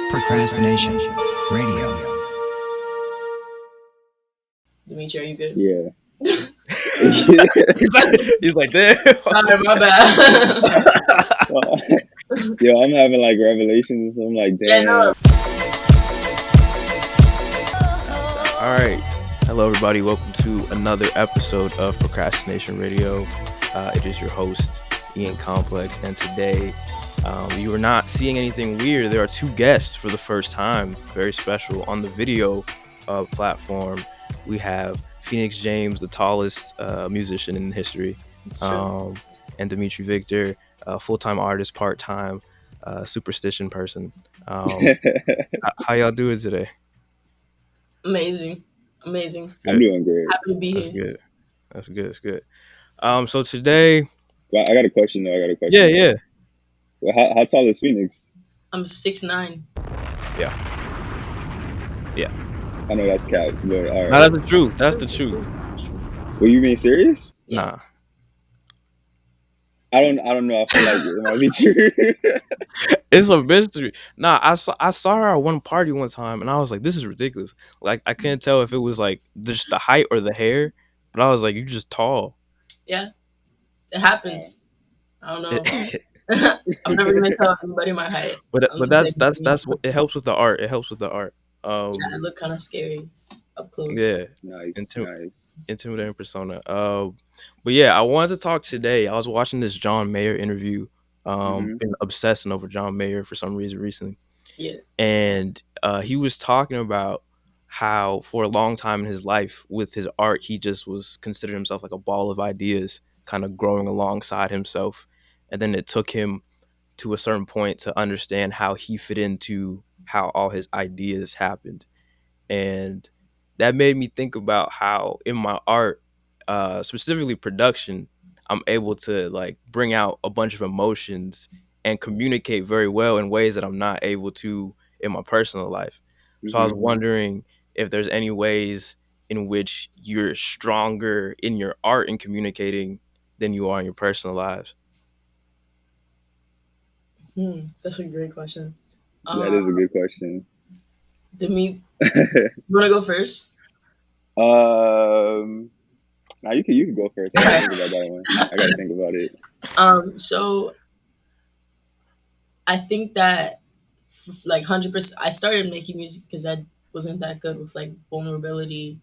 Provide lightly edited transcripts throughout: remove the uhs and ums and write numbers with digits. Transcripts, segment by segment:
Procrastination Radio. Dimitri, are you good? Yeah. he's like, damn. Sorry, my bad. Yo, I'm having like revelations. So I'm like, damn. Yeah, no. All right. Hello, everybody. Welcome to another episode of Procrastination Radio. It is your host, iancomplex, and today you are not seeing anything weird. There are two guests for the first time, very special, on the video platform. We have Phoenix James, the tallest musician in history, and Dimithry Victor, full-time artist, part-time superstition person. How y'all doing today? Amazing. I'm doing great. Happy to be here. That's good. So today, Well, I got a question though. Yeah. Well, how tall is Phoenix? I'm 6'9". Yeah. I know that's cap, but all right. No, that's the truth. That's the truth. Well, you being serious? Yeah. Nah. I don't know. I feel like it might be true. It's a mystery. Nah, I saw her at one party one time, and I was like, "This is ridiculous." Like, I couldn't tell if it was like just the height or the hair, but I was like, "You're just tall." Yeah. It happens. I don't know. I'm never gonna tell anybody my height. But that's what it helps with the art. It helps with the art. Yeah, I look kind of scary up close. Yeah. Nice. Intimidating persona. But yeah, I wanted to talk today. I was watching this John Mayer interview. Been obsessing over John Mayer for some reason recently. Yeah. And he was talking about how for a long time in his life with his art, he just was considered himself like a ball of ideas, kind of growing alongside himself. And then it took him to a certain point to understand how he fit into how all his ideas happened. And that made me think about how in my art, specifically production, I'm able to like bring out a bunch of emotions and communicate very well in ways that I'm not able to in my personal life. So I was wondering if there's any ways in which you're stronger in your art and communicating than you are in your personal lives. That's a great question. That is a good question. Demi, you wanna go first? Now you can go first. I gotta think about that one. I gotta think about it. So I think that like 100%, I started making music because I wasn't that good with like vulnerability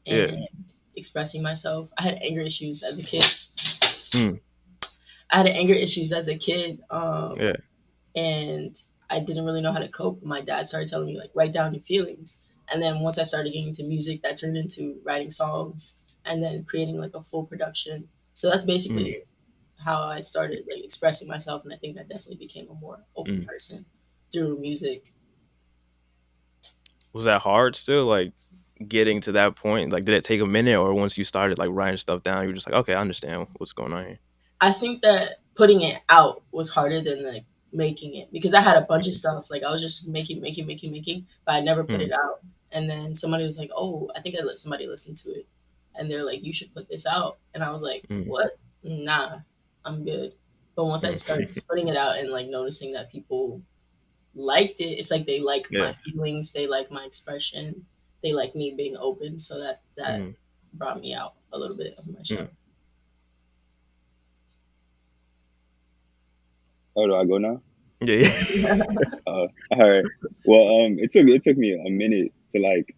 and expressing myself. I had anger issues as a kid. And I didn't really know how to cope. My dad started telling me like write down your feelings. And then once I started getting into music, that turned into writing songs and then creating like a full production. So that's basically how I started like expressing myself, and I think I definitely became a more open person through music. Was that hard still, like getting to that point? Like, did it take a minute, or once you started like writing stuff down, you were just like, okay, I understand what's going on here? I think that putting it out was harder than like making it, because I had a bunch of stuff. Like I was just making, but I never put it out. And then somebody was like, oh, I think I let somebody listen to it. And they're like, you should put this out. And I was like, what? Nah, I'm good. But once I started putting it out and like noticing that people liked it, it's like they like my feelings, they like my expression, they like me being open. So that brought me out a little bit of my shell. Oh, do I go now? Yeah. All right. Well, it took me a minute to like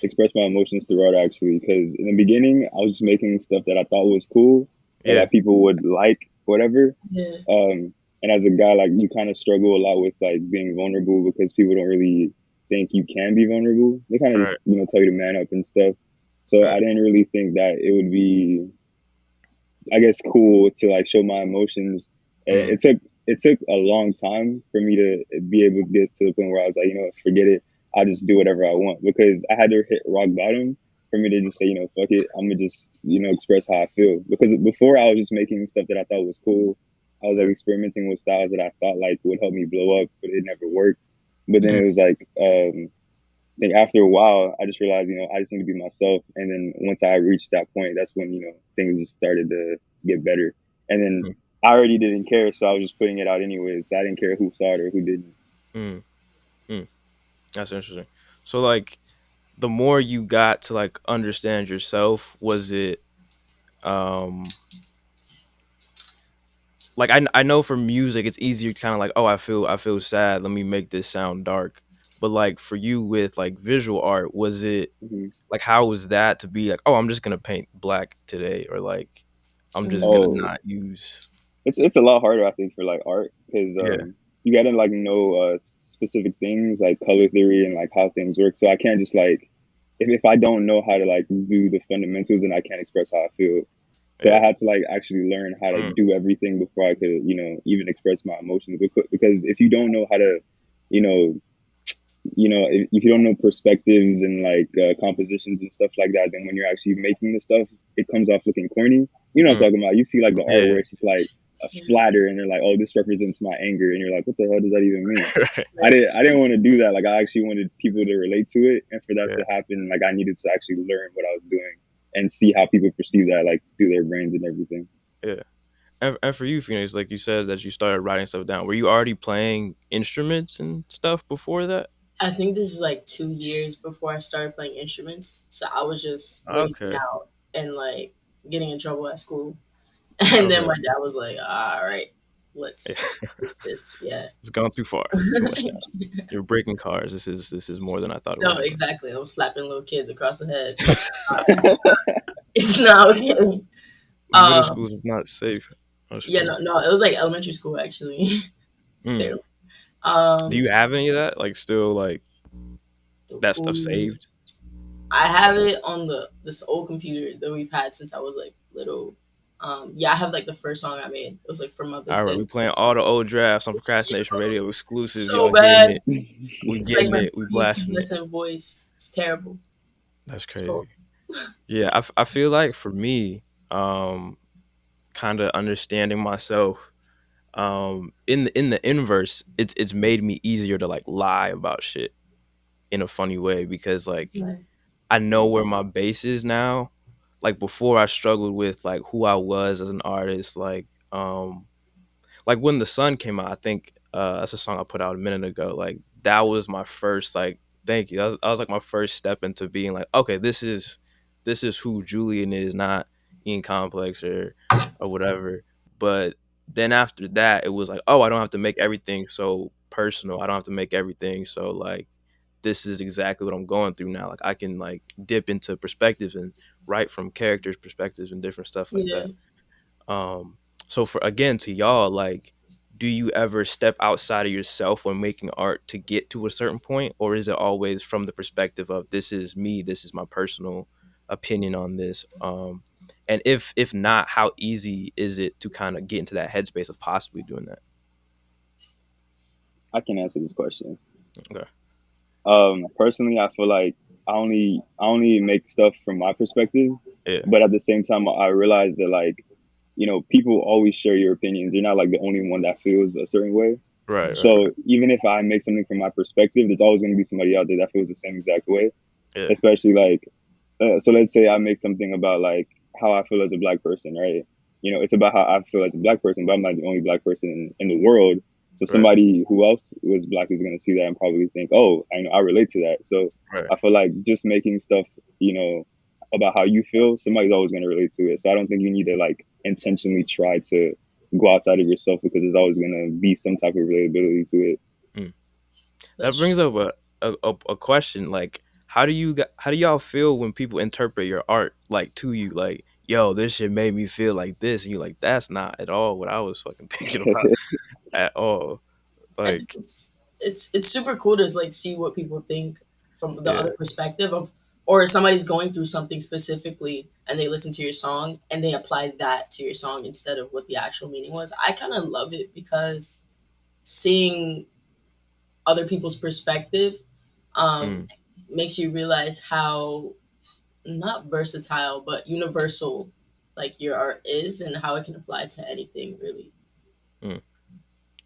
express my emotions through art, actually, because in the beginning I was just making stuff that I thought was cool, that people would like, whatever. Yeah. And as a guy, like you kind of struggle a lot with like being vulnerable because people don't really think you can be vulnerable. They kind of just tell you to man up and stuff. So I didn't really think that it would be, I guess, cool to like show my emotions. And it took a long time for me to be able to get to the point where I was like, forget it. I'll just do whatever I want, because I had to hit rock bottom for me to just say, fuck it. I'm gonna just, express how I feel. Because before I was just making stuff that I thought was cool. I was like experimenting with styles that I thought like would help me blow up, but it never worked. But then it was like, I think after a while, I just realized, I just need to be myself. And then once I reached that point, that's when, things just started to get better. And then I already didn't care, so I was just putting it out anyways. So I didn't care who saw it or who didn't. That's interesting. So like the more you got to like understand yourself, was it um like I know for music it's easier to kind of like, oh, I feel sad, let me make this sound dark. But like for you with like visual art, was it Hmm. like, how was that to be like, oh, I'm just gonna paint black today, or like I'm just gonna Oh, not use. it's a lot harder, I think, for like art because Yeah. you gotta like know specific things like color theory and like how things work. So I can't just like if I don't know how to like do the fundamentals, then I can't express how I feel. So I Yeah. had to like actually learn how to Mm, do everything before I could, even express my emotions. Because if you don't know how to, you know, if you don't know perspectives and like compositions and stuff like that, then when you're actually making the stuff, it comes off looking corny. You know what mm, I'm talking about? You see like the art yeah. where it's just like a Yeah. splatter, and they're like, "Oh, this represents my anger," and you're like, "What the hell does that even mean?" Right. I didn't want to do that. Like I actually wanted people to relate to it, and for that Yeah. to happen, like I needed to actually learn what I was doing and see how people perceive that, like through their brains and everything. Yeah. And for you, Phoenix, like you said that you started writing stuff down. Were you already playing instruments and stuff before that? I think this is like 2 years before I started playing instruments. So I was just waiting Okay. out and like getting in trouble at school. And then Okay. my dad was like, all right, Yeah. let's fix this. Yeah. It's gone too far. Too much time. You're breaking cars. This is more than I thought it No, was. Bro. exactly. I was slapping little kids across the head. It's, it's not okay. Middle Um, schools is not safe. That's yeah, funny. no, it was like elementary school actually. It's Mm. terrible. Do Um, you have any of that? Like still like that stuff ooh, saved? I have it on this old computer that we've had since I was like little. Yeah, I have like the first song I made. It was like for Mother's All right, Day. we playing all the old drafts on Procrastination Radio exclusive. So Y'all getting bad. it? We It's like getting my it. We blasting it. prepubescent voice. It's terrible. That's So crazy. Yeah, I feel like for me, kind of understanding myself, in the inverse, it's made me easier to like lie about shit in a funny way because like right. I know where my base is now. Like before, I struggled with like who I was as an artist, like when the sun came out. I think that's a song I put out a minute ago. Like that was my first like, thank you, that was like my first step into being like, okay, this is who Julian is, not Ian Complex or whatever. But then after that, it was like, oh, I don't have to make everything so personal. I don't have to make everything so like this is exactly what I'm going through now. Like I can like dip into perspectives and write from characters' perspectives and different stuff like Yeah. that. Um, so for again to y'all, like, do you ever step outside of yourself when making art to get to a certain point, or is it always from the perspective of this is me, this is my personal opinion on this? And if not, how easy is it to kind of get into that headspace of possibly doing that? I can answer this question. Okay. Personally, I feel like I only make stuff from my perspective, Yeah. but at the same time, I realize that like people always share your opinions. You're not like the only one that feels a certain way. Right. Right. So Right. even if I make something from my perspective, there's always going to be somebody out there that feels the same exact way. Yeah. Especially like, so let's say I make something about like how I feel as a black person, right? It's about how I feel as a black person, but I'm not the only black person in the world. So Right. somebody who else was black is going to see that and probably think, oh, I relate to that. So Right. I feel like just making stuff, about how you feel, somebody's always going to relate to it. So I don't think you need to like intentionally try to go outside of yourself because there's always going to be some type of relatability to it. Mm. That That's brings up a question. Like, how do y'all feel when people interpret your art like to you? Like, yo, this shit made me feel like this, and you like, that's not at all what I was fucking thinking about at all. I think Like, it's super cool to like see what people think from the yeah, other perspective of, or somebody's going through something specifically and they listen to your song and they apply that to your song instead of what the actual meaning was. I kind of love it because seeing other people's perspective um, mm, makes you realize how not versatile but universal like your art is and how it can apply to anything really. mm.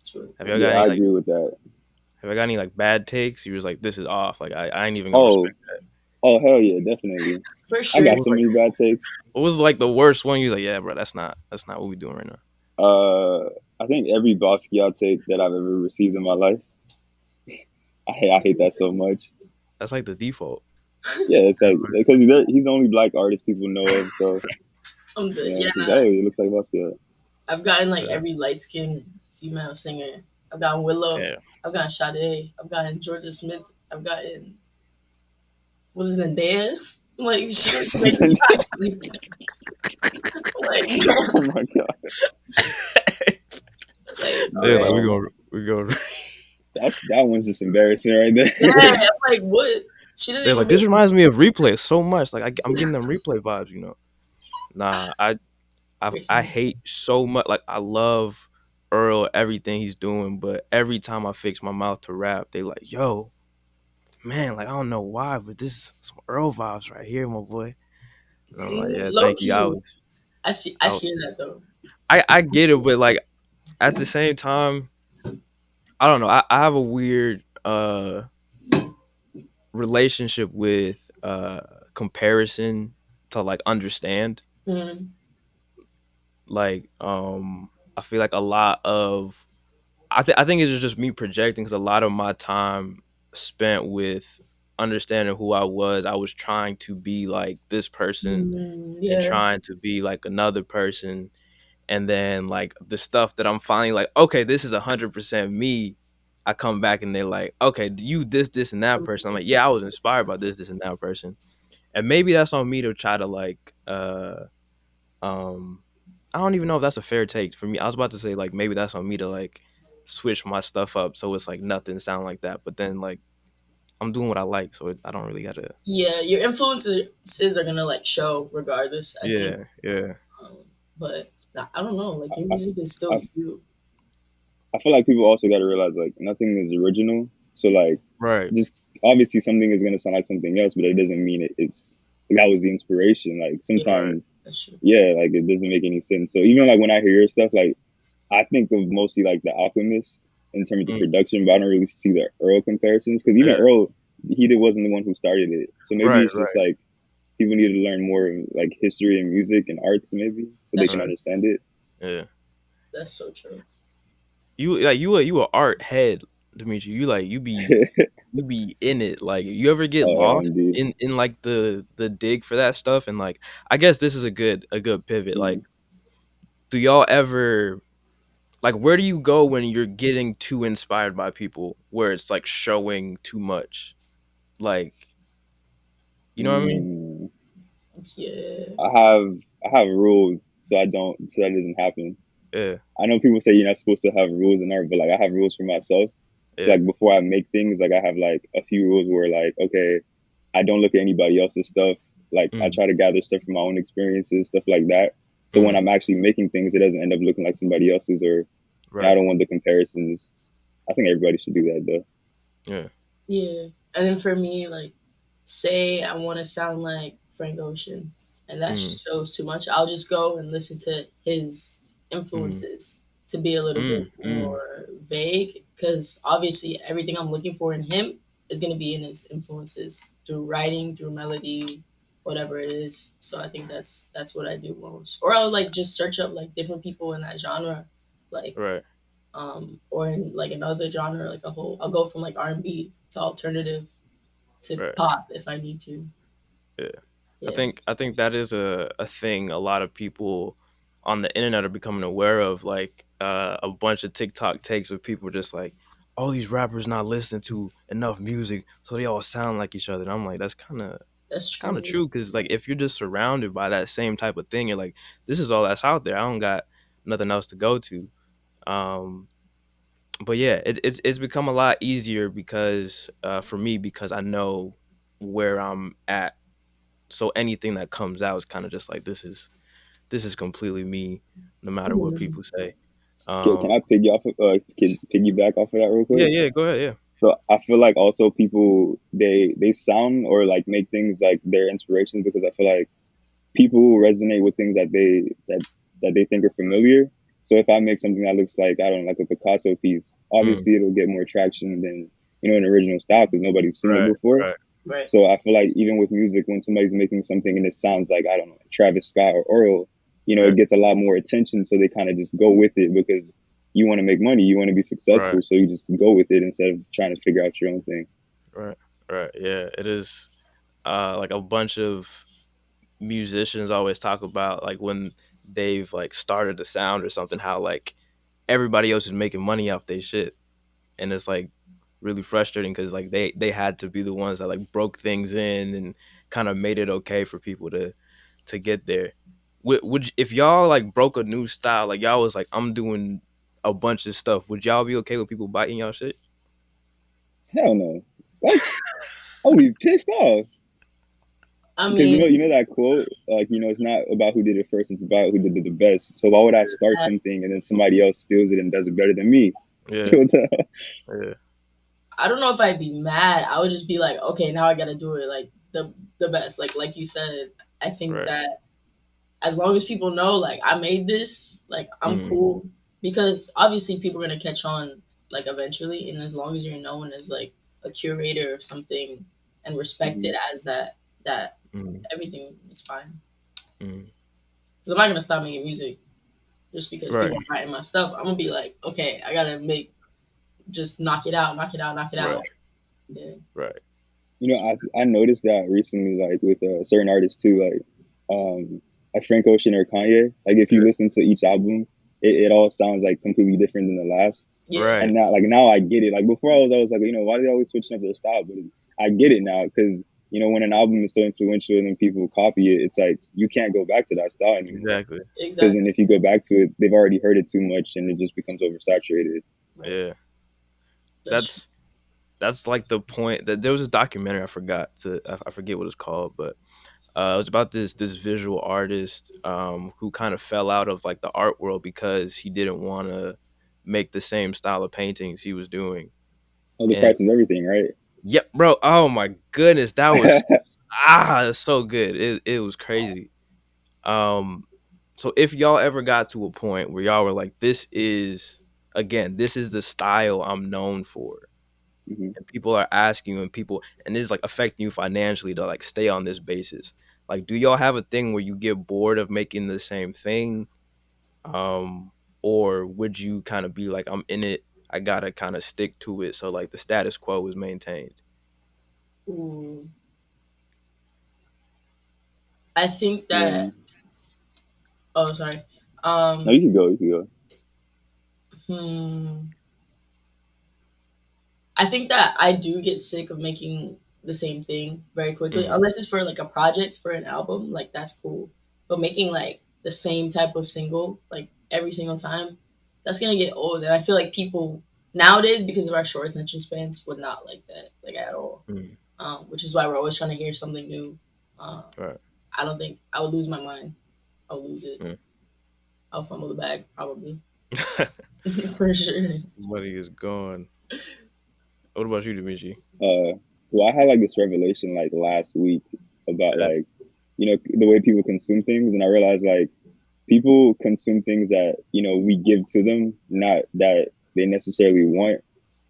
It's really Have cool. y'all got Yeah, any I like agree with that. have I got any like bad takes? You was like, this is off. Like, I ain't even gonna Oh, respect that. oh, hell yeah, definitely. For I sure. What got was so like many bad takes. what was like the worst one? You like, yeah, bro, that's not what we doing right now. I think every Basquiat take that I've ever received in my life. I hate that so much. That's like the default. Yeah, it's like because he's the only black artist people know of. So I'm good. yeah, Yeah, he's nah, oh, he looks like Basquiat. I've gotten like Yeah. every light skinned female singer. I've gotten Willow. Yeah. I've gotten Sade. I've gotten Georgia Smith. I've gotten was it Zendaya? Like she was like like Oh my god. like all They're like, right. we gonna. That one's just embarrassing right there. Yeah, I'm like what? She didn't They're even like, this make reminds me of Replay so much. Like I'm getting them Replay vibes, you know. Nah, I Grayson. hate so much. Like I love Earl, everything he's doing, but every time I fix my mouth to rap, they like, yo, man, like I don't know why, but this is some Earl vibes right here, my boy. And I'm like, yeah, Low thank you. key. I see that though. I get it, but like at the same time, I don't know. I have a weird relationship with comparison to like understand. Mm, Like I feel like a lot of I think it's just me projecting because a lot of my time spent with understanding who I was trying to be like this person and yeah. trying to be like another person, and then like the stuff that I'm finally like, okay, this is 100% me. I come back and they're like, okay, do you this and that person? I'm like, yeah, I was inspired by this and that person, and maybe that's on me to try to like um I don't even know if that's a fair take for me. I was about to say like maybe that's on me to like switch my stuff up so it's like nothing sound like that, but then like I'm doing what I like, so I don't really gotta. Yeah, your influences are gonna like show regardless, I think. Yeah, yeah, Um, but I don't know, like your I, music is still I, you. I feel like people also got to realize like nothing is original. So like right, just obviously something is gonna sound like something else, but it doesn't mean it's that was the inspiration. Like Yeah, right, sometimes, that's true. yeah, like it doesn't make any sense. So even like when I hear your stuff, like I think of mostly like the Alchemist in terms of mm, production, but I don't really see the Earl comparisons because even yeah, Earl, wasn't the one who started it. So maybe right, it's just right, like people need to learn more like history and music and arts maybe so they That's can right, true. understand it. yeah. That's so true. You a art head, Dimitri. You be in it. Like you ever get lost OMG. in like the dig for that stuff, and like I guess this is a good pivot. Like, Mm. do y'all ever like where do you go when you're getting too inspired by people where it's like showing too much? Like, you know what I mean? Mm. Yeah. I have rules so that doesn't happen. Yeah, I know people say you're not supposed to have rules in art, but like I have rules for myself. So yeah, like before I make things, like I have like a few rules where like okay, I don't look at anybody else's stuff. Like I mm, try to gather stuff from my own experiences, stuff like that. So when mm, I'm actually making things, it doesn't end up looking like somebody else's, or I right, don't want the comparisons. I think everybody should do that though. yeah, Yeah. And then for me, like, say I want to sound like Frank Ocean, and that mm, shows too much, I'll just go and listen to his mm, influences to be a little bit mm, mm, more vague, because obviously everything I'm looking for in him is going to be in his influences through writing, through melody, whatever it is. So I think that's what I do most. Or I'll like just search up like different people in that genre, like right, or in like another genre, like a whole. I'll go from like R&B to alternative to right. pop if I need to. Yeah. Yeah, I think that is a thing a lot of people on the internet are becoming aware of, like a bunch of TikTok takes of people just like all these rappers not listening to enough music, so they all sound like each other. And I'm like, that's that's kind of true. true because like if you're just surrounded by that same type of thing, you're like, this is all that's out there. I don't got nothing else to go to. Um, but yeah, it's become a lot easier because for me because I know where I'm at, so anything that comes out is kind of just like this is completely me, no matter what Mhm. people say. Can I can piggyback off of that real Yeah, quick? yeah, go ahead, yeah. So I feel like also people they sound or like make things like their inspirations because I feel like people resonate with things that they think are familiar. So if I make something that looks like I don't know, like a Picasso piece, Mm, obviously it'll get more traction than an original style because nobody's seen it right, before. right, Right. So I feel like even with music, when somebody's making something and it sounds like I don't know, like Travis Scott or Earl, right, it gets a lot more attention. So they kind of just go with it because you want to make money, you want to be successful, so you just go with it instead of trying to figure out your own thing. Right. Yeah, it is. Like a bunch of musicians always talk about like when they've like started a sound or something, how like everybody else is making money off their shit, and it's like really frustrating because like they had to be the ones that like broke things in and kind of made it okay for people to get there. If y'all like broke a new style, like y'all was like, I'm doing a bunch of stuff, would y'all be okay with people biting y'all shit? Hell no. What? I'll be pissed off. I Because mean, you know that quote, like, it's not about who did it first, it's about who did it the best. So why would I start something and then somebody else steals it and does it better than me? Yeah. Yeah. I don't know if I'd be mad. I would just be like, okay, now I gotta do it like the best. Like you said, I think that as long as people know, like, I made this, like, I'm cool. Because obviously people are gonna catch on, like, eventually. And as long as you're known as, like, a curator of something and respected as that everything is fine. Because I'm not gonna stop making music just because people are buying my stuff. I'm gonna be like, okay, I gotta just knock it out. Yeah. Right. I noticed that recently, like with certain artists too, like Frank Ocean or Kanye. Like if you listen to each album, it all sounds like completely different than the last. Yeah. And now I get it. Like before, I was always like, why do they always switching up their style? But I get it now because when an album is so influential and then people copy it, it's like you can't go back to that style anymore. Exactly. Because then if you go back to it, they've already heard it too much and it just becomes oversaturated. Yeah. That's like the point. That there was a documentary I forget what it's called, but it was about this visual artist who kind of fell out of like the art world because he didn't want to make the same style of paintings he was doing. Oh, the price of everything, right? Yep, bro. Oh my goodness, that was it's so good. It was crazy. So if y'all ever got to a point where y'all were like, this is the style I'm known for, and people are asking you and it's like affecting you financially to like stay on this basis, like, do y'all have a thing where you get bored of making the same thing, or would you kind of be like, I'm in it, I gotta kind of stick to it, so like the status quo is maintained? Ooh. I think that oh, sorry. No, you can go. I think that I do get sick of making the same thing very quickly, unless it's for like a project for an album. Like that's cool, but making like the same type of single like every single time, that's gonna get old. And I feel like people nowadays, because of our short attention spans, would not like that like at all. Which is why we're always trying to hear something new. I don't think I would lose my mind. I'll lose it. I'll fumble the bag probably. For sure. Money is gone. What about you, Dimithry? Well, I had like this revelation like last week about like, the way people consume things. And I realized like people consume things that, we give to them, not that they necessarily want.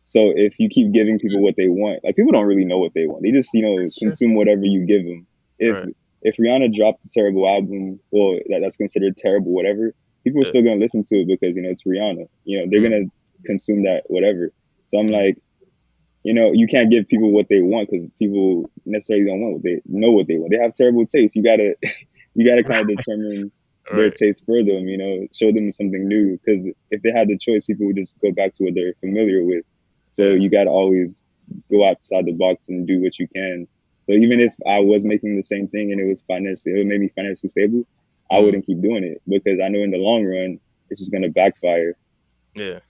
So if you keep giving people what they want, like people don't really know what they want. They just, consume whatever you give them. If Rihanna dropped a terrible album, well, that's considered terrible, whatever, people are still going to listen to it because, it's Rihanna. They're going to consume that, whatever. So I'm like, you can't give people what they want because people necessarily don't want what they want. They have terrible taste. You gotta kind of determine their taste for them. Show them something new. Because if they had the choice, people would just go back to what they're familiar with. So you gotta always go outside the box and do what you can. So even if I was making the same thing and it made me financially stable, I wouldn't keep doing it because I know in the long run it's just gonna backfire. Yeah.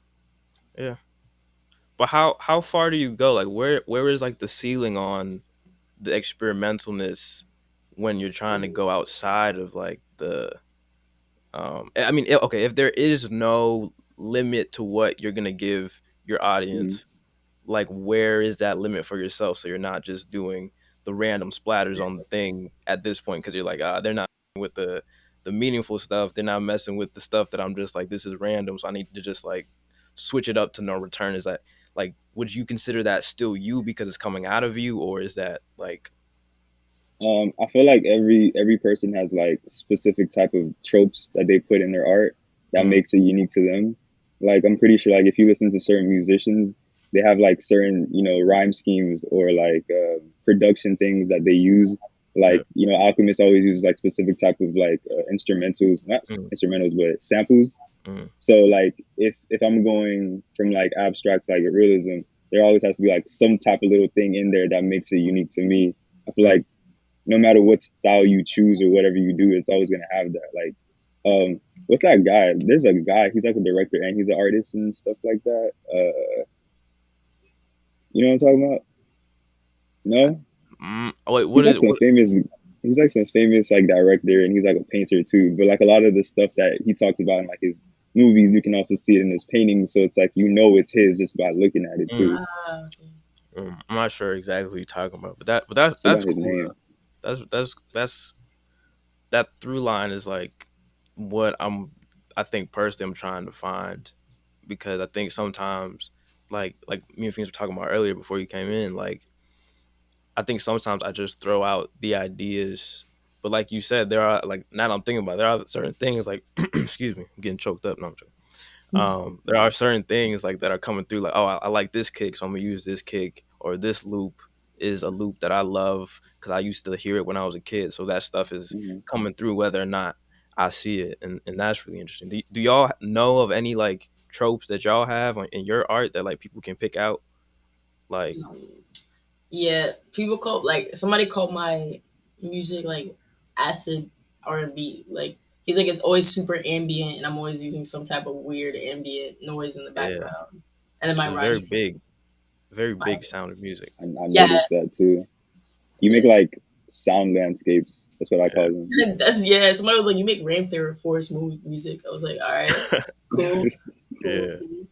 But how far do you go? Like where is like the ceiling on the experimentalness when you're trying to go outside of like the I mean, okay, if there is no limit to what you're gonna give your audience, like where is that limit for yourself, so you're not just doing the random splatters on the thing at this point because you're like, they're not with the meaningful stuff, they're not messing with the stuff that I'm just like, this is random, so I need to just like switch it up to no return. Is that like, would you consider that still you because it's coming out of you, or is that like I feel like every person has like specific type of tropes that they put in their art that makes it unique to them. Like I'm pretty sure like if you listen to certain musicians, they have like certain rhyme schemes or like production things that they use. Yeah. Like Alchemist always uses like specific type of like instrumentals, not Mm, instrumentals, but samples. mm, So like if I'm going from like abstract to like realism, there always has to be like some type of little thing in there that makes it unique to me. I feel mm. like no matter what style you choose or whatever you do, it's always gonna have that. Like, what's that guy? There's a guy. He's like a director and he's an artist and stuff like that. You know what I'm talking about? No, Wait, he's what like is some what? famous. He's like some famous like director and he's like a painter too. But like a lot of the stuff that he talks about in like his movies, you can also see it in his paintings. So it's like it's his just by looking at it too. Okay. I'm not sure exactly what you're talking about, but Forgot that's his cool name. though. That's that through line is like what I think personally I'm trying to find, because I think sometimes like me and things were talking about earlier before you came in, like I think sometimes I just throw out the ideas, but like you said, there are like now that I'm thinking about it, there are certain things like excuse me, I'm getting choked up. No, I'm joking. There are certain things like that are coming through, like, oh, I like this kick, so I'm gonna use this kick, or this loop is a loop that I love because I used to hear it when I was a kid, so that stuff is Hmm. coming through whether or not I see it, and that's really interesting. Do y'all know of any like tropes that y'all have in your art that like people can pick out? Like, Yeah, people call like somebody called my music like acid R&B. Like he's like it's always super ambient, and I'm always using some type of weird ambient noise in the yeah, background. And then my it's very rhymes, big, very my, big sound of music. I yeah, noticed that too. You make yeah. like sound landscapes. That's what I call them. That's yeah. Somebody was like, "You make rainforest music." I was like, "All right, cool, cool, Yeah. cool."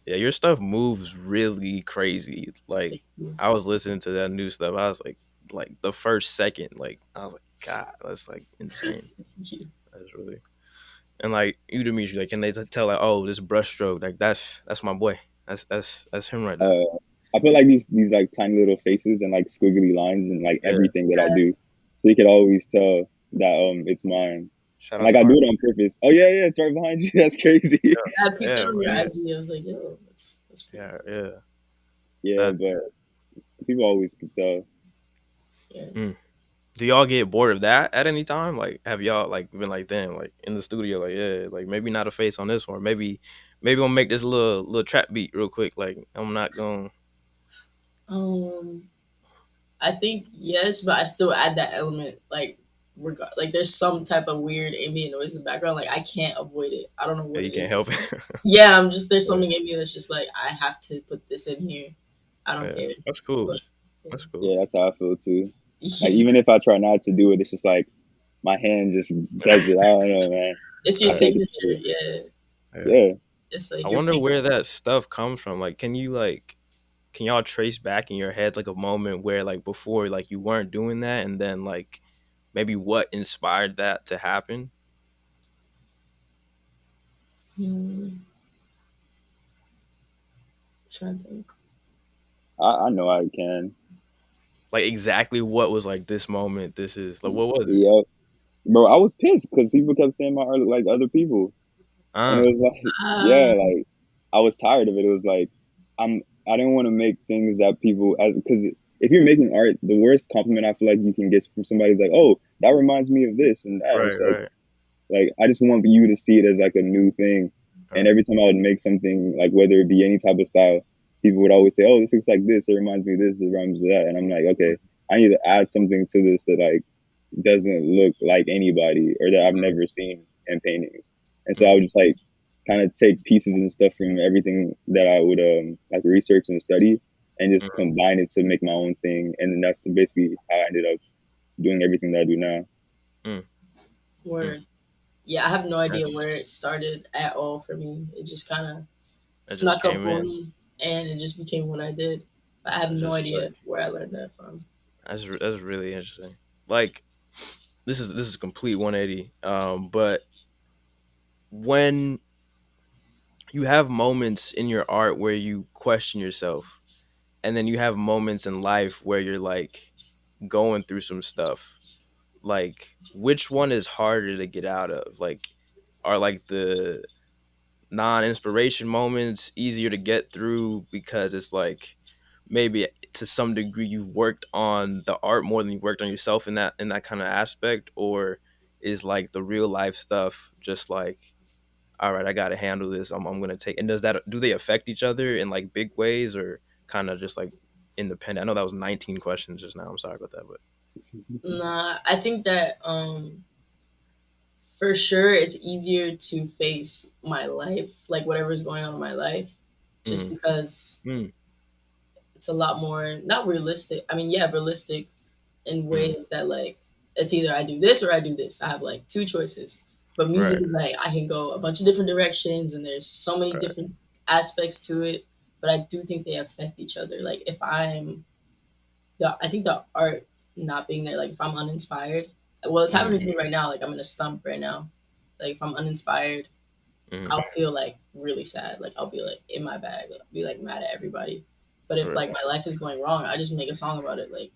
Yeah, your stuff moves really crazy. Like Thank you. I was listening to that new stuff. I was like the first second, like I was like, God, that's like insane. Thank you. That's really and like you, Dimitri, like can they tell like, oh, this brushstroke, like that's my boy. That's him right there. Uh, I put like these like tiny little faces and like squiggly lines and like Yeah. everything that I do, so you could always tell that it's mine. Shout And out like to I do Art. it on purpose. Oh yeah, yeah, it's right behind you. That's crazy. I peeped Yeah, that on your right. IG. I was like, "Yo, that's pretty Yeah, cool." yeah. Yeah, That but people always can tell. Yeah. mm. Do y'all get bored of that at any time? Like have y'all like been like, damn, like in the studio, like yeah, like maybe not a face on this one. Maybe I'll make this little trap beat real quick. Like I'm not going. Um, I think yes, but I still add that element like there's some type of weird ambient noise in the background. Like I can't avoid it. I don't know Yeah, what you it can't is. help it. Yeah, I'm just there's Yeah, something in me that's just like I have to put this in here. I don't yeah, care. that's cool. But yeah. That's cool. Yeah, that's how I feel too. Like even if I try not to do it, it's just like my hand just does it. I don't know, man. It's your I Right. can't signature. control it. Yeah, Yeah. Yeah. it's I like your wonder finger. where that stuff comes from. Like, can y'all trace back in your head like a moment where like before like you weren't doing that, and then like maybe what inspired that to happen? Hmm, trying to think. I know I can. Like exactly what was like this moment? This is like what was it? Yeah, bro. I was pissed because people kept saying my art looked like other people. And it Uh, was like, Uh, yeah, like I was tired of it. It was like I didn't want to make things that people as because if you're making art, the worst compliment I feel like you can get from somebody is like, oh, that reminds me of this and that. right, It's right, like I just want you to see it as like a new thing. And right. every time I would make something like whether it be any type of style, people would always say, oh, this looks like this. It reminds me of this. It reminds me of that. And I'm like, okay, I need to add something to this that like doesn't look like anybody or that I've never seen in paintings. And so I Mm, would just like kind of take pieces and stuff from everything that I would like research and study and just mm, combine it to make my own thing. And then that's basically how I ended up doing everything that I do now. mm, mm. word. Yeah, I have no idea That's where it started at all for me. It just kind of it just snuck up came on in. me, and it just became what I did. But I have It no just idea where I learned that from. that's really interesting. Like this is complete 180. But when you have moments in your art where you question yourself, and then you have moments in life where you're like going through some stuff, like which one is harder to get out of? Like are like non-inspiration moments easier to get through because it's like maybe to some degree you've worked on the art more than you worked on yourself in that kind of aspect, or is like the real life stuff just like, all right, I got to handle this. I'm gonna take. And do they affect each other in like big ways, or kind of just like independent? I know that was 19 questions just now. I'm sorry about that, but Nah, I think that for sure it's easier to face my life, like whatever's going on in my life, just mm, because mm, it's a lot more not realistic. I mean, yeah, realistic in mm, ways that like it's either I do this or I do this. I have like two choices. But music right, is like I can go a bunch of different directions and there's so many right, different aspects to it. But I do think they affect each other. Like if I'm I think the art not being there, like if I'm uninspired, well it's happening mm, to me right now, like I'm in a slump right now. Like if I'm uninspired, mm, I'll feel like really sad. Like I'll be like in my bag, like, be like mad at everybody. But if right. like my life is going wrong, I just make a song about it. Like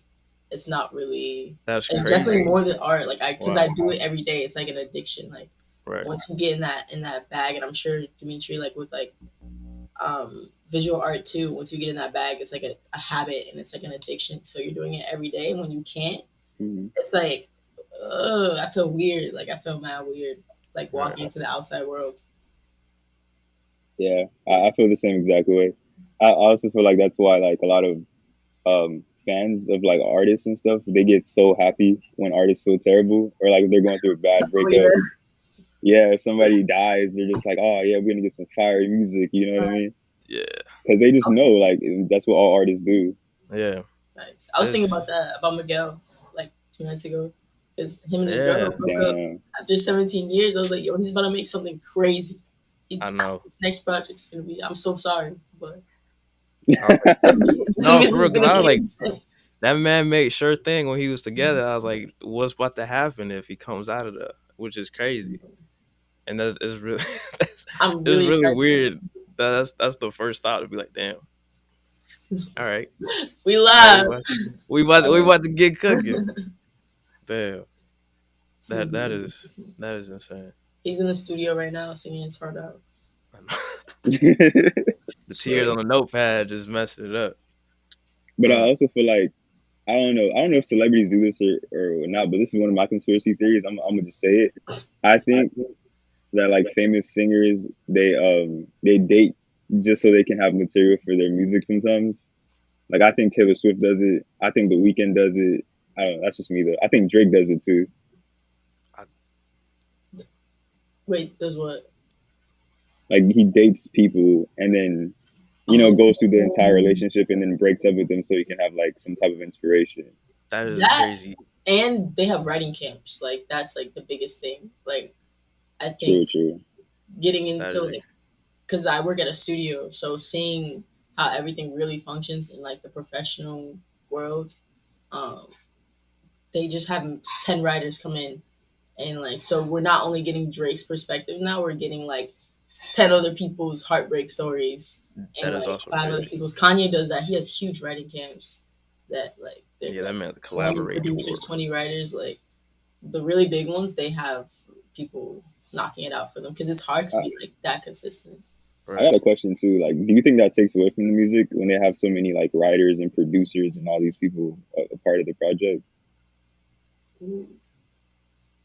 it's not really. That's It's definitely crazy. more than art. Like because I Wow. do it every day. It's like an addiction. Like Right. once you get in that bag, and I'm sure Dimitri like with like visual art too. Once you get in that bag, it's like a habit and it's like an addiction. So you're doing it every day. And when you can't, Mhm. it's like, I feel weird. Like I feel mad weird. Like Right. walking into the outside world. Yeah, Yeah. I feel the same exact way. I also feel like that's why like a lot of fans of like artists and stuff, they get so happy when artists feel terrible or like if they're going through a bad Oh breakup. yeah. Yeah, if somebody dies, they're just like, oh yeah, we're gonna get some fiery music. You know what I mean? Yeah. Because they just know like that's what all artists do. Yeah. Nice. I was thinking It's about that about Miguel like 2 nights ago because him and his girl yeah. broke up Damn. after 17 years. I was like, yo, he's about to make something crazy. I know. His next project's gonna be. I'm so sorry, but I was like, this no, for real. music's Cause gonna I was be like, insane. that man made sure thing when he was together. I was like, what's about to happen if he comes out of that? Which is crazy. And that's it's really I'm it's really really excited. weird. That's the first thought to be like, damn. All right, We all right, live. we about to get cooking. Damn, It's gonna be is amazing. that is insane. He's in the studio right now singing his heart out. The tears on the notepad just messing it up. But I Mm, also feel like I don't know if celebrities do this or not, but this is one of my conspiracy theories. I'm gonna just say it. I think that like famous singers they date just so they can have material for their music sometimes. Like I think Taylor Swift does it. I think The Weeknd does it. I don't know. That's just me though. I think Drake does it too. I, Wait, there's what? Like he dates people and then goes through the entire Oh, relationship and then breaks up with them so he can have like some type of inspiration. that is that crazy. and they have writing camps. Like that's like the biggest thing. Like I think True, true. getting That into is like because I work at a studio, so seeing how everything really functions in like the professional world, um, they just have 10 writers come in and like so we're not only getting Drake's perspective now, we're getting like 10 other people's heartbreak stories and that is like also 5 other crazy. people's. Kanye does that. He has huge writing camps that like there's Yeah, that like man's a 20 collaborator. producers, 20 writers. Like the really big ones, they have people knocking it out for them because it's hard to I, be like that consistent. I Right. got a question too. Like, do you think that takes away from the music when they have so many like writers and producers and all these people a part of the project? Ooh.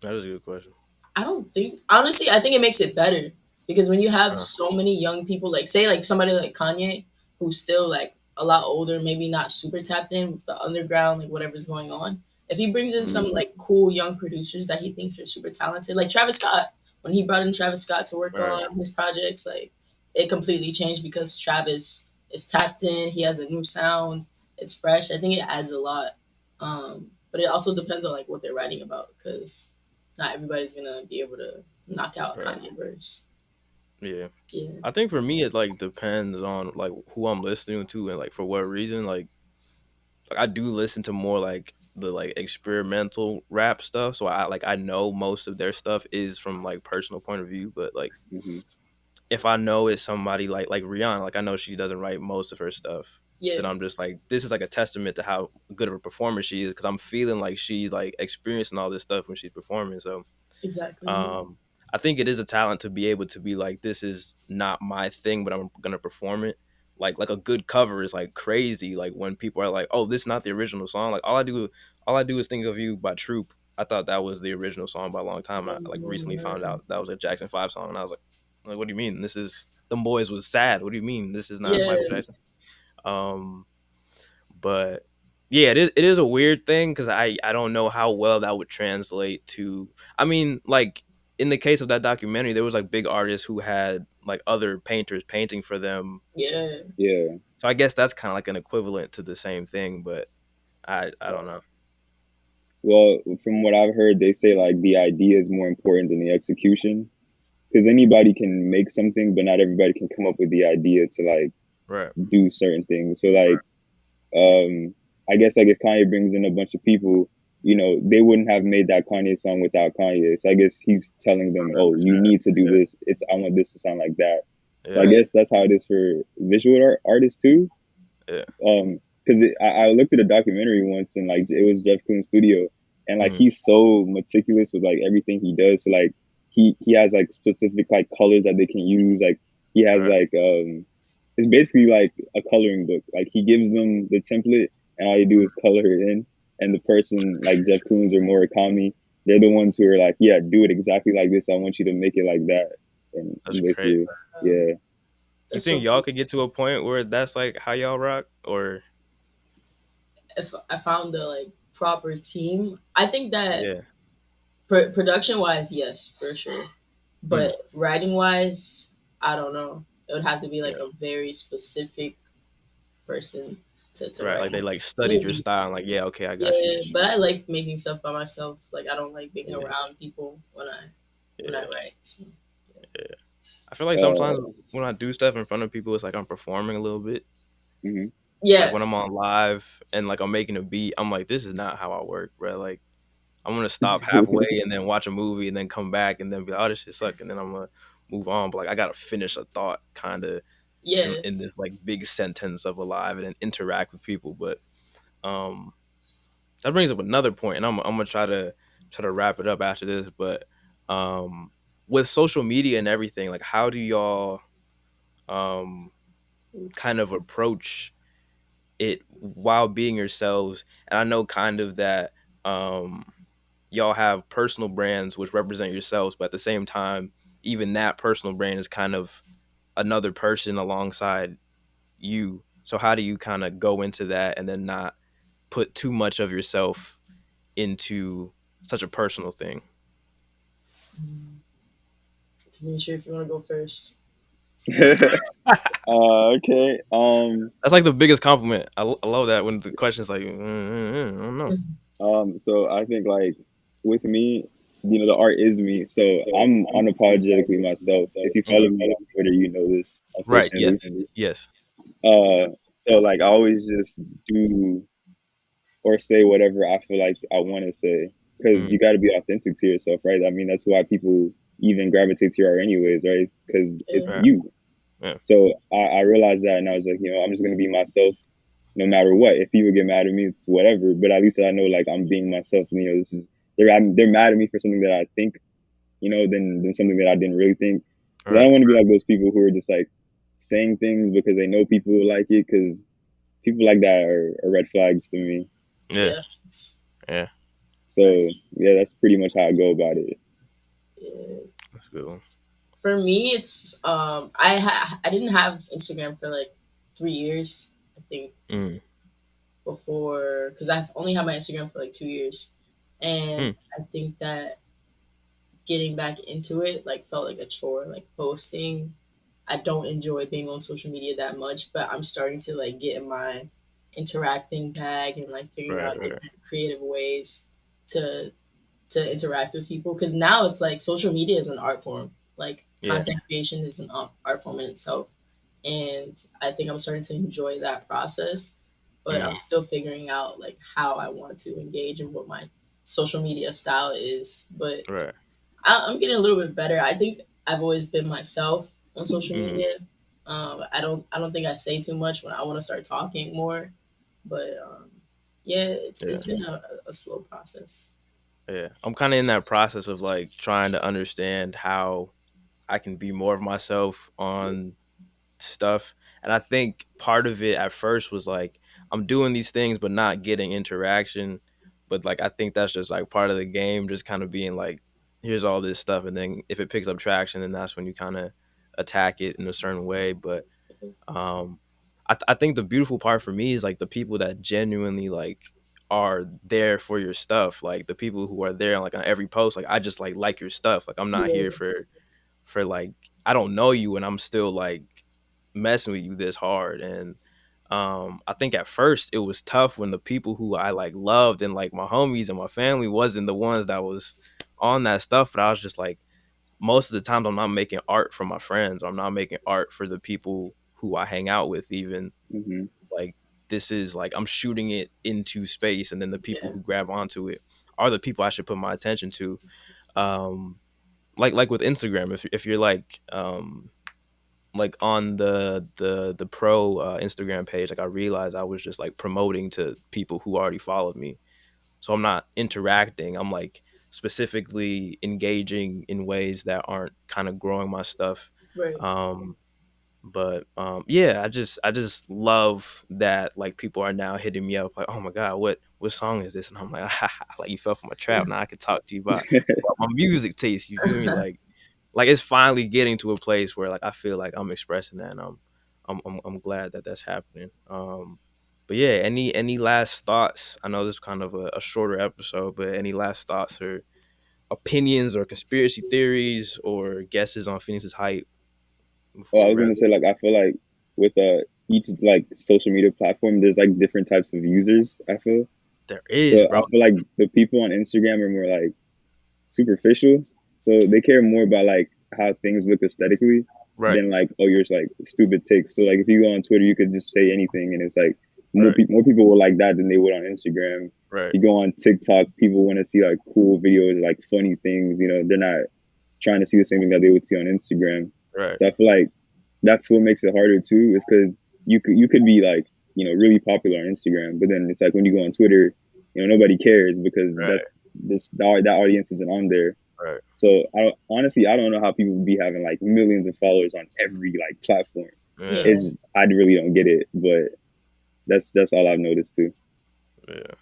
That is a good question. I don't think honestly. I think it makes it better because when you have Uh, so many young people, like say like somebody like Kanye, who's still like a lot older, maybe not super tapped in with the underground, like whatever's going on. If he brings in Mm-hmm. some like cool young producers that he thinks are super talented, like Travis Scott, when he brought in Travis Scott to work right. on his projects, like it completely changed because Travis is tapped in. He has a new sound. It's fresh. I think it adds a lot. But it also depends on like what they're writing about because not everybody's gonna be able to knock out Right. Kanye verse. Yeah. Yeah. I think for me it like depends on like who I'm listening to and like for what reason. Like I do listen to more like the like experimental rap stuff. So I know most of their stuff is from like personal point of view, but like Mm-hmm. if I know it's somebody like Rihanna, like I know she doesn't write most of her stuff, then Yeah. I'm just like this is like a testament to how good of a performer she is because I'm feeling like she's like experiencing all this stuff when she's performing. So Exactly. um I think it is a talent to be able to be like, this is not my thing, but I'm gonna perform it. Like a good cover is like crazy. Like when people are like, "Oh, this is not the original song." Like all I do is think of you by Troop. I thought that was the original song by a long time. I like recently found out that was a Jackson 5 song, and I was like, what do you mean? This is Them Boys was sad. What do you mean this is not Yeah, Michael Jackson? Um, but yeah, it is a weird thing because I don't know how well that would translate to. I mean, like in the case of that documentary, there was like big artists who had like other painters painting for them. yeah. Yeah. So I guess that's kind of like an equivalent to the same thing, but I don't know. Well, from what I've heard, they say like the idea is more important than the execution, because anybody can make something, but not everybody can come up with the idea to like Right. do certain things. So like, I guess like if Kanye brings in a bunch of people, you know, they wouldn't have made that Kanye song without Kanye. So I guess he's telling them, oh, you need to do this. I want this to sound like that. So I Yeah. guess that's how it is for visual artists too. Yeah. Because I looked at a documentary once, and like it was Jeff Koons' studio, and like Mhm. he's so meticulous with like everything he does. So like he has like specific like colors that they can use. Like he has Right. like it's basically like a coloring book. Like he gives them the template, and all you do is color it in. And the person like Jeff Koons or Murakami, they're the ones who are like, yeah, do it exactly like this. I want you to make it like that. And That's crazy. basically, yeah. You That's so think y'all cool. could get to a point where that's like how y'all rock, or If I found the like proper team, I think that yeah? production wise, yes, for sure. Hmm. But writing wise, I don't know. It would have to be like Yeah. a very specific person to Right. Like write. they like studied your Maybe. style and like, yeah, okay, I got you. Yeah, but I like making stuff by myself. Like I don't like being Yeah. around people when I Yeah. write. So, Yeah. I feel like sometimes Uh, when I do stuff in front of people, it's like I'm performing a little bit. mhm. Like yeah, when I'm on live and like I'm making a beat, I'm like, this is not how I work, bro. Like I'm gonna stop halfway and then watch a movie and then come back and then be like, oh, this shit suck, and then I'm gonna move on. But like I gotta finish a thought kind of yeah. in this like big sentence of a live and then interact with people. But um that brings up another point, and I'm gonna try to wrap it up after this. But um with social media and everything, like how do y'all um Oof. kind of approach it while being yourselves? And I know kind of that um y'all have personal brands which represent yourselves, but at the same time, even that personal brand is kind of another person alongside you. So how do you kind of go into that and then not put too much of yourself into such a personal thing? Dimithry, if you want to go first. Okay. That's like the biggest compliment. I love that when the question's like, I don't know. So I think like with me, you know, the art is me. So I'm unapologetically myself. If you follow Mhm. me on Twitter, you know this, Right. unfortunately. Yes. Yes. So like I always just do or say whatever I feel like I want to say, because Mm. you got to be authentic to yourself, right? I mean, that's why people even gravitate to your art anyways, right? Because it's Yeah, Right. you. Yeah. So I realized that, and I was like, you know, I'm just gonna be myself no matter what. If people get mad at me, it's whatever. But at least I know like I'm being myself. And, you know, this is they're mad at me for something that I think, you know, than something that I didn't really think. Because I Right. don't want to be like those people who are just like saying things because they know people will like it. Because people like that are red flags to me. Yeah. yeah, Yeah. So yeah, that's pretty much how I go about it. yeah. That's a good one. For me, it's I didn't have Instagram for like 3 years. I think Mm. before because I've only had my Instagram for like 2 years, and Mm. I think that getting back into it like felt like a chore. Like posting, I don't enjoy being on social media that much, but I'm starting to like get in my interacting bag and like figuring Right. out Right. different creative ways to interact with people because now it's like social media is an art form. Like Yeah. content creation is an art form in itself, and I think I'm starting to enjoy that process. But I'm Mm. still figuring out like how I want to engage and what my social media style is. But Right. I'm getting a little bit better. I think I've always been myself on social Mm. media. I don't think I say too much when I want to start talking more. But yeah, it's Yeah. been a slow process. Yeah, I'm kind of in that process of like trying to understand how I can be more of myself on stuff. And I think part of it at first was like I'm doing these things but not getting interaction. But like I think that's just like part of the game, just kind of being like, here's all this stuff, and then if it picks up traction, then that's when you kind of attack it in a certain way. But um I think the beautiful part for me is like the people that genuinely like are there for your stuff, like the people who are there like on every post, like I just like your stuff, like I'm not Yeah, here for like I don't know you and I'm still like messing with you this hard. And I think at first it was tough when the people who I like loved and like my homies and my family wasn't the ones that was on that stuff. But I was just like, most of the times I'm not making art for my friends, or I'm not making art for the people who I hang out with. Even Hmm. like this is like I'm shooting it into space, and then the people yeah, who grab onto it are the people I should put my attention to. um like with Instagram, if you're like on the pro Instagram page, like I realized I was just like promoting to people who already followed me. So I'm not interacting. I'm like specifically engaging in ways that aren't kind of growing my stuff. right, Um but yeah, I just love that like people are now hitting me up like, oh my god, what song is this? And I'm like, like you fell from a trap. Now I can talk to you about my music taste. You feel me? Like it's finally getting to a place where like I feel like I'm expressing that, and I'm glad that that's happening. But yeah, any last thoughts? I know this is kind of a shorter episode, but any last thoughts or opinions or conspiracy theories or guesses on Phoenix's hype Well, before I we was wrap gonna it? say like I feel like with each like social media platform, there's like different types of users. I feel There is, so. bro. I feel like the people on Instagram are more like superficial, so they care more about like how things look aesthetically Right, than like oh you're just like stupid takes. So like if you go on Twitter, you could just say anything, and it's like right, more people will like that than they would on Instagram. right, You go on TikTok, people want to see like cool videos, like funny things. You know, they're not trying to see the same thing that they would see on Instagram. right, So I feel like that's what makes it harder too, is because you could be like really popular on Instagram, but then it's like when you go on Twitter, nobody cares because right, that audience isn't on there. right. So honestly I don't know how people be having like millions of followers on every like platform. Yeah, yeah, I really don't get it, but that's all I've noticed too. yeah.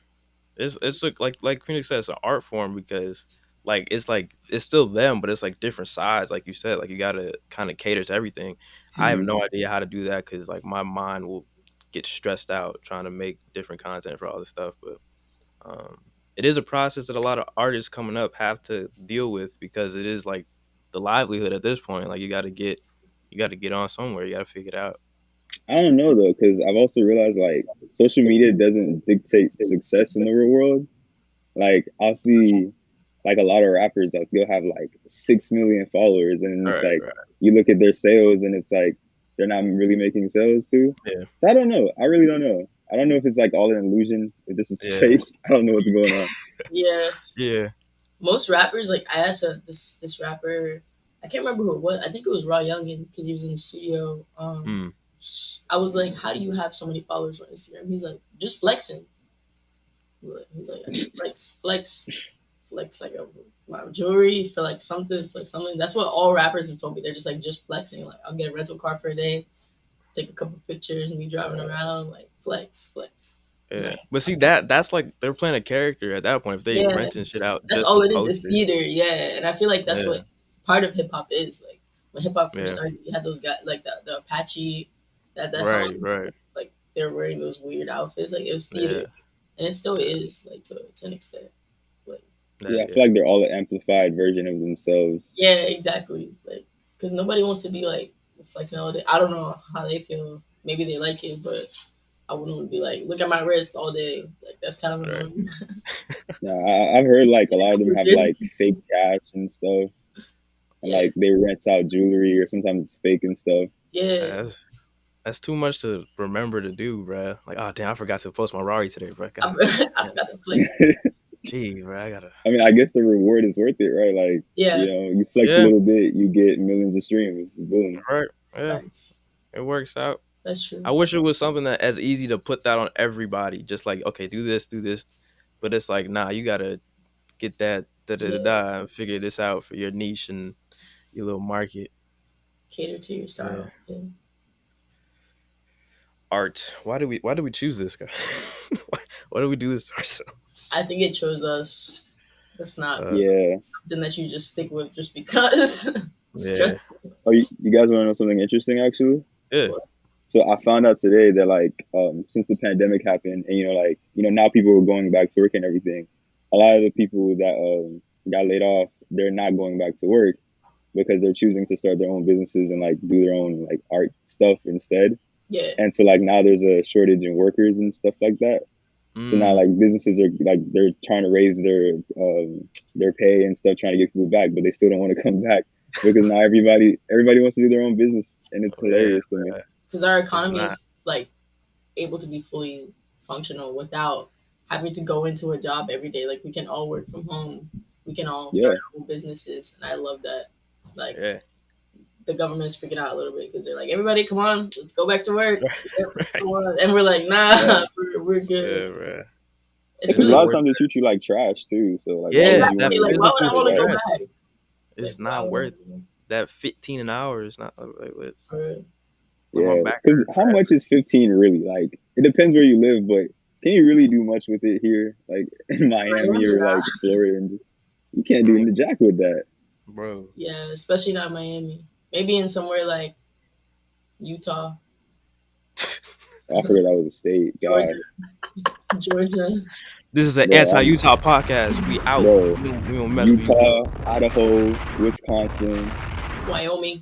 It's like Phoenix said, it's an art form because like it's still them, but it's like different sides. Like you said, like you gotta kind of cater to everything. I have Hmm. no idea how to do that because like my mind will get stressed out trying to make different content for all this stuff. But um, it is a process that a lot of artists coming up have to deal with because it is like the livelihood at this point. Like you got to get on somewhere. You got to figure it out. I don't know though, because I've also realized like social media doesn't dictate success in the real world. Like I'll see like a lot of rappers that they'll have like 6 million followers, and it's Right, like right, you look at their sales, and it's like they're not really making sales too. yeah, So I don't know. I really don't know. I don't know if it's like all an illusion, if this is yeah, fake. I don't know what's going on. yeah. yeah. Most rappers, like I asked this rapper, I can't remember who it was. I think it was Raw Youngin because he was in the studio. Mm, I was like, "How do you have so many followers on Instagram?" He's like, "Just flexing." He's like, "I just flex like my jewelry, feel like something, flex something." That's what all rappers have told me. They're just like just flexing. Like I'll get a rental car for a day, take a couple pictures, me driving around, like flex, flex. I'm yeah. like, But see that's like they're playing a character at that point if they yeah, renting shit out that's just to all it is. post It's it. theater, yeah. And I feel like that's what Yeah, part of hip hop is. Like when hip hop first yeah. started, you had those guys like the Apache, that Right, song, right. like they're wearing those weird outfits. Like it was theater, Yeah, and it still yeah, is, like to an extent. Like Yeah, I yeah, feel like they're all an amplified version of themselves. yeah, exactly. Like because nobody wants to be like flexing all day. I don't know how they feel. Maybe they like it, but I wouldn't be like, look at my wrist all day. Like that's kind of right. annoying. Yeah, I've heard like a lot of them have Really? like fake cash and stuff, and Yeah, like they rent out jewelry or sometimes it's fake and stuff. yeah. That's too much to remember to do, bruh. Like, oh damn, I forgot to post my Rari today, bro. I, God I damn, forgot to flex. gee, bro, I gotta. I mean, I guess the reward is worth it, right? Like, Yeah, you flex a Yeah, little bit, you get millions of streams. Boom. right. Yeah, facts. it works out. That's I true. wish it was something that as easy to put that on everybody. Just like, okay, do this, but it's like, nah, you gotta get that and figure this out for your niche and your little market. Cater to your style. Yeah. Art. Why do we choose this guy? why do we do this to ourselves? I think it chose us. That's not Yeah. something that you just stick with just because. It's stressful. Oh, you guys want to know something interesting? Actually, Yeah. So I found out today that like since the pandemic happened, and now people are going back to work and everything. A lot of the people that got laid off, they're not going back to work because they're choosing to start their own businesses and like do their own like art stuff instead. Yeah. And so like now there's a shortage in workers and stuff like that. So now like businesses are like they're trying to raise their pay and stuff, trying to get people back, but they still don't want to come back because now everybody wants to do their own business, and it's hilarious to me. Because our economy is like able to be fully functional without having to go into a job every day. Like we can all work from home. We can all start our own businesses, and I love that. Like the government is freaking out a little bit because they're like, "Everybody, come on, let's go back to work." Come on. And we're like, "Nah, we're good." Yeah, it's really a lot of times they treat you like trash too. So like, exactly. Like, why would I want to go back? It's not worth that 15 an hour. Is not like it's. Yeah, because how much is 15 really? Like, it depends where you live, but can you really do much with it here, like in Miami or like Florida? And you can't do the jack with that, bro. Yeah, especially not Miami. Maybe in somewhere like Utah. I forgot that was a state. Georgia. This is an anti-Utah podcast. We out. Bro, we don't mess Utah, with Utah, Idaho, Wisconsin, Wyoming.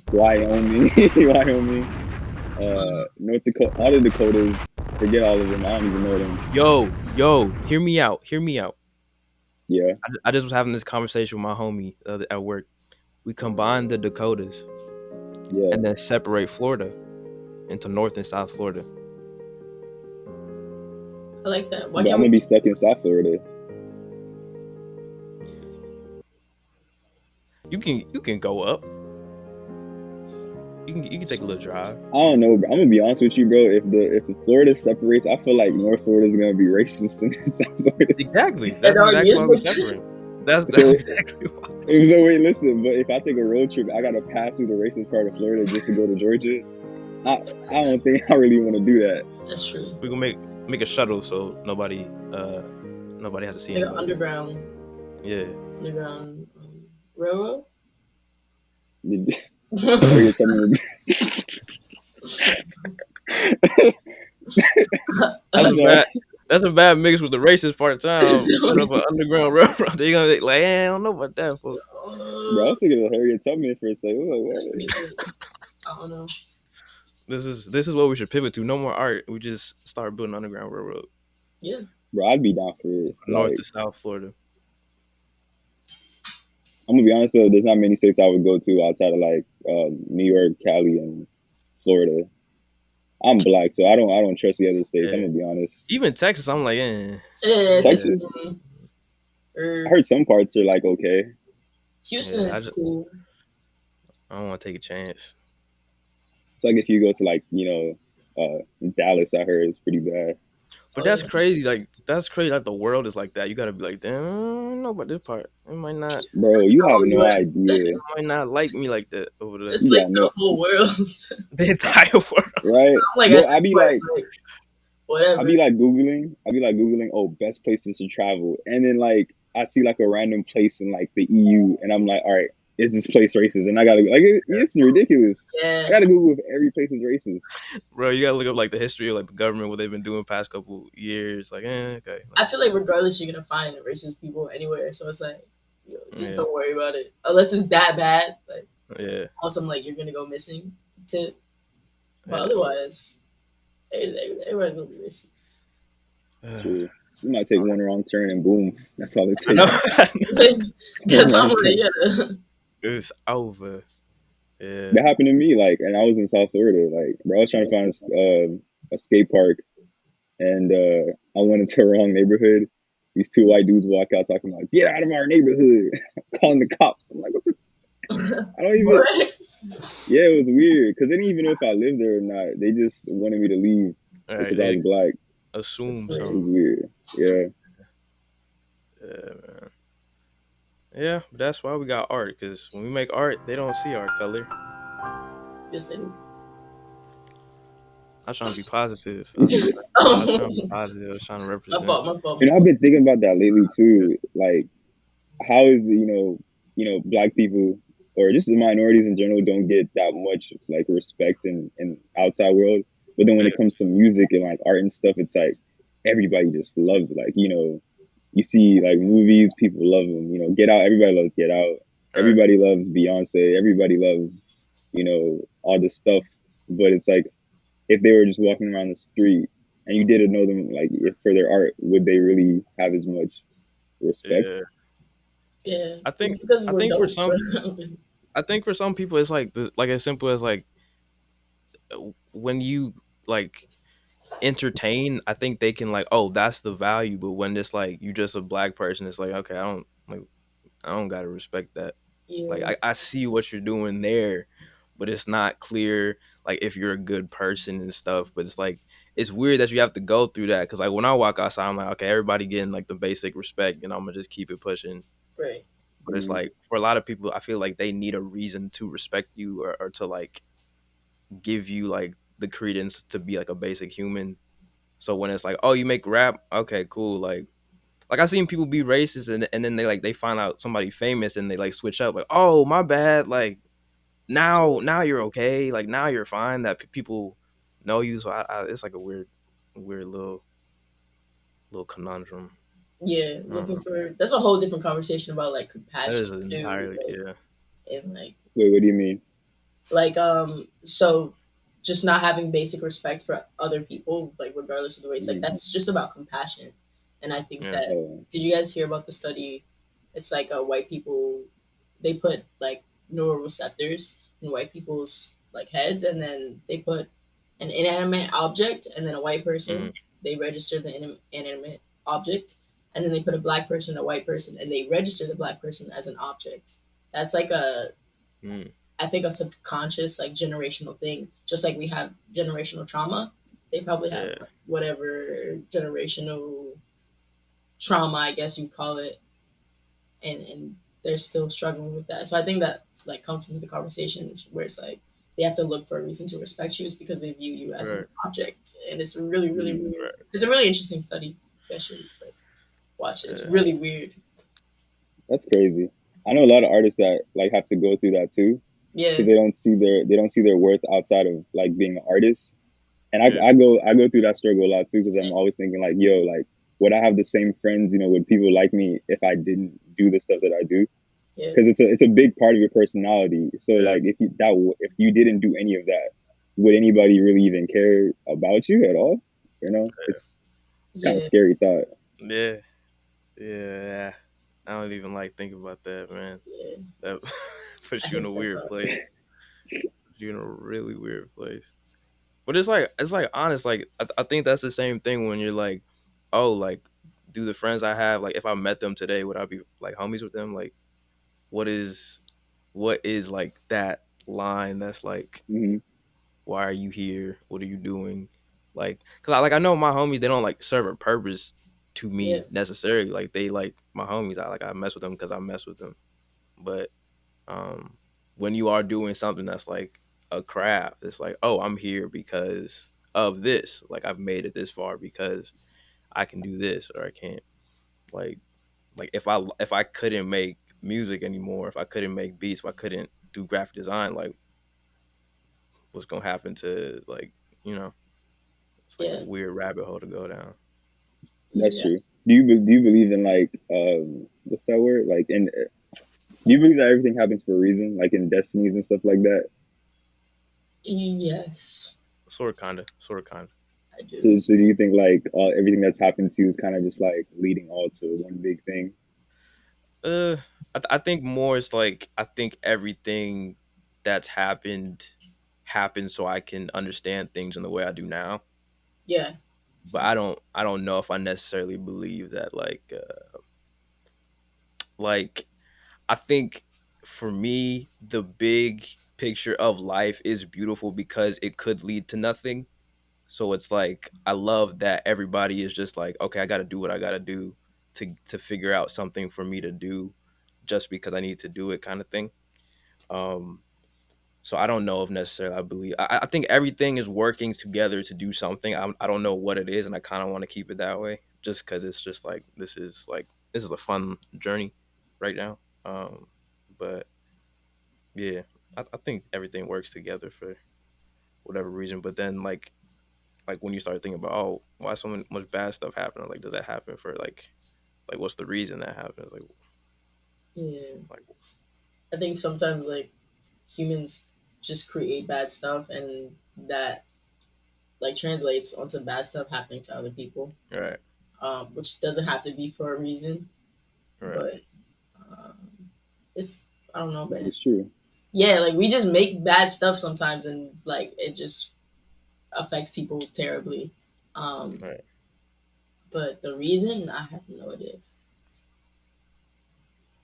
North Dakota, all the Dakotas. Forget all of them. I don't even know them. Yo, hear me out. Yeah. I just was having this conversation with my homie at work. We combine the Dakotas, and then separate Florida into North and South Florida. I like that. I'm gonna be stuck in South Florida. You can go up. You can take a little drive. I don't know, bro. I'm gonna be honest with you, bro. If the Florida separates, I feel like North Florida is gonna be racist and South Florida. Exactly. That's exactly why we're separating. That's exactly why. So wait, listen. But if I take a road trip, I gotta pass through the racist part of Florida just to go to Georgia. I don't think I really want to do that. That's true. We can make a shuttle so nobody has to see it. Like an underground. Yeah. Underground railroad. That's a bad mix with the racist part of town. Put up an underground railroad. They're gonna be like, I don't know about that, folks. Bro, I was thinking of Harriet Tubman for a second. I don't know. This is what we should pivot to. No more art. We just start building underground railroad. Yeah. Bro, I'd be down for it. North to South Florida. I'm gonna be honest though, there's not many states I would go to outside of like New York, Cali, and Florida. I'm black, so I don't trust the other states. I'm gonna be honest. Even Texas, I'm like, Texas. I heard some parts are like okay. Houston is cool. I don't want to take a chance. It's like if you go to like Dallas, I heard it's pretty bad. But that's crazy. Like that's crazy. Like the world is like that. You gotta be like, damn, I don't know about this part. It might not. Bro, you have no idea. It might not like me like that over there. It's like the whole world. The entire world. Right. So like, bro, I be like whatever. I be like Googling, oh, best places to travel, and then like I see like a random place in like the EU, and I'm like, all right, is this place racist? And I gotta like it's ridiculous. Yeah. I gotta Google if every place is racist. Bro, you gotta look up like the history of like the government, what they've been doing past couple years. Like, okay. I feel like regardless, you're gonna find racist people anywhere. So it's like, just don't worry about it unless it's that bad. Like, also, like you're gonna go missing. But otherwise, everybody's gonna be racist. True. You might take one wrong turn and boom, that's all it takes. That's all it's over. Yeah. That happened to me, like, and I was in South Florida. Like, bro, I was trying to find a skate park, and I went into the wrong neighborhood. These two white dudes walk out talking about, "Get out of our neighborhood!" calling the cops. I'm like, what the? I don't even. Yeah, it was weird because they didn't even know if I lived there or not. They just wanted me to leave because I was black. Assume so. It was weird. Yeah. Yeah, man. Yeah, but that's why we got art. Because when we make art, they don't see our color. Yes, I do. I was trying to be positive. I was trying to be Oh, positive. I was trying to my represent. fault, my fault, You my know, I've fault. been thinking about that lately too. Like, how is black people or just the minorities in general don't get that much like respect in outside world, but then when Yeah, it comes to music and like art and stuff, it's like everybody just loves it. Like, you see like movies, people love them. Get Out, everybody loves Get Out. right. Everybody loves Beyonce. Everybody loves all this stuff. But it's like if they were just walking around the street and you didn't know them like if for their art, would they really have as much respect? Yeah. Yeah, I it's think because I we're think for dope. some I think for some people it's like as simple as like when you like entertain, I think they can like, oh, that's the value. But when it's like you just a black person, it's like, okay, I don't gotta respect that. Like Yeah, I see what you're doing there, but it's not clear like if you're a good person and stuff. But it's like it's weird that you have to go through that because like when I walk outside, I'm like, okay, everybody getting like the basic respect, and I'm gonna just keep it pushing. right. But it's Mm-hmm. like for a lot of people, I feel like they need a reason to respect you or to like give you like the credence to be like a basic human. So when it's like, oh, you make rap, okay, cool. Like I've seen people be racist and then they find out somebody famous and they like switch up like, oh, my bad. Like now you're okay. Like now you're fine. That people know you. So it's like a weird little conundrum. Yeah, I don't looking know. for that's a whole different conversation about like That compassion is too, entirely like yeah. and Wait, what do you mean? so just not having basic respect for other people, like regardless of the race, like Mm-hmm. that's just about compassion. And I think Yeah. that Oh, did you guys hear about the study? It's like white people, they put like neuroreceptors in white people's like heads, and then they put an inanimate object and then a white Mm, person, they register the inanimate object, and then they put a black person and a white person and they register the black person as an object. That's like a, mm, I think, a subconscious like generational thing. Just like we have generational trauma, they probably have yeah. like whatever generational trauma, I guess you call it, and they're still struggling with that. So I think that like comes into the conversations where it's like they have to look for a reason to respect you is because they view you as an Right. object, and it's really really mm, weird. Right. It's a really interesting study. You should like watch it. It's Yeah. really weird. that's crazy. I know a lot of artists that like have to go through that too Yeah, because they don't see their worth outside of like being an artist. And Yeah. I go through that struggle a lot too because I'm always thinking like, yo, like would I have the same friends? Would people like me if I didn't do the stuff that I do? yeah, Because it's a big part of your personality. So Yeah. like if you didn't do any of that, would anybody really even care about you at all? It's kind of yeah, scary thought. Yeah. Yeah. I don't even like thinking about that, man. yeah. That I puts you in a hate that weird thought. place. Puts you in a really weird place. But it's like honest. Like I think that's the same thing when you're like, oh, like do the friends I have like if I met them today, would I be like homies with them? Like what is what is like that line that's like, Hmm. why are you here? What are you doing? Like, cause I know my homies they don't like serve a purpose to Yeah, me necessarily. Like they like my homies. I mess with them because I mess with them. But um, when you are doing something that's like a craft, it's like, oh, I'm here because of this. Like I've made it this far because I can do this or I can't. Like if I couldn't make music anymore, if I couldn't make beats, if I couldn't do graphic design, like what's gonna happen to like you know it's like a yeah, weird rabbit hole to go down. That's yeah. true. Do you believe in like what's that word? Like in do you believe that everything happens for a reason, like in destinies and stuff like that? Yes, Sort of kinda. I do. So do you think like everything that's happened to you is kind of just like leading all to one big thing? Uh, I think more it's like I think everything that's happened so I can understand things in the way I do now. Yeah, But I don't know if I necessarily believe that like I think for me the big picture of life is beautiful because it could lead to nothing. So it's like I love that everybody is just like, okay, I got to do what I got to do to figure out something for me to do just because I need to do it kind of thing. So I don't know if necessarily I believe. I think everything is working together to do something. I don't know what it is, and I kind of want to keep it that way, just because it's just like this is a fun journey right now. But yeah, I think everything works together for whatever reason. But then like when you start thinking about, oh, why so much bad stuff happening? Like, does that happen for like what's the reason that happens? Yeah, Like I think sometimes like humans just create bad stuff, and that like translates onto bad stuff happening to other people, right, which doesn't have to be for a reason, right, but it's I don't know, That man. is true. Yeah, like we just make bad stuff sometimes, and like it just affects people terribly. Um, right. but the reason, I have no idea.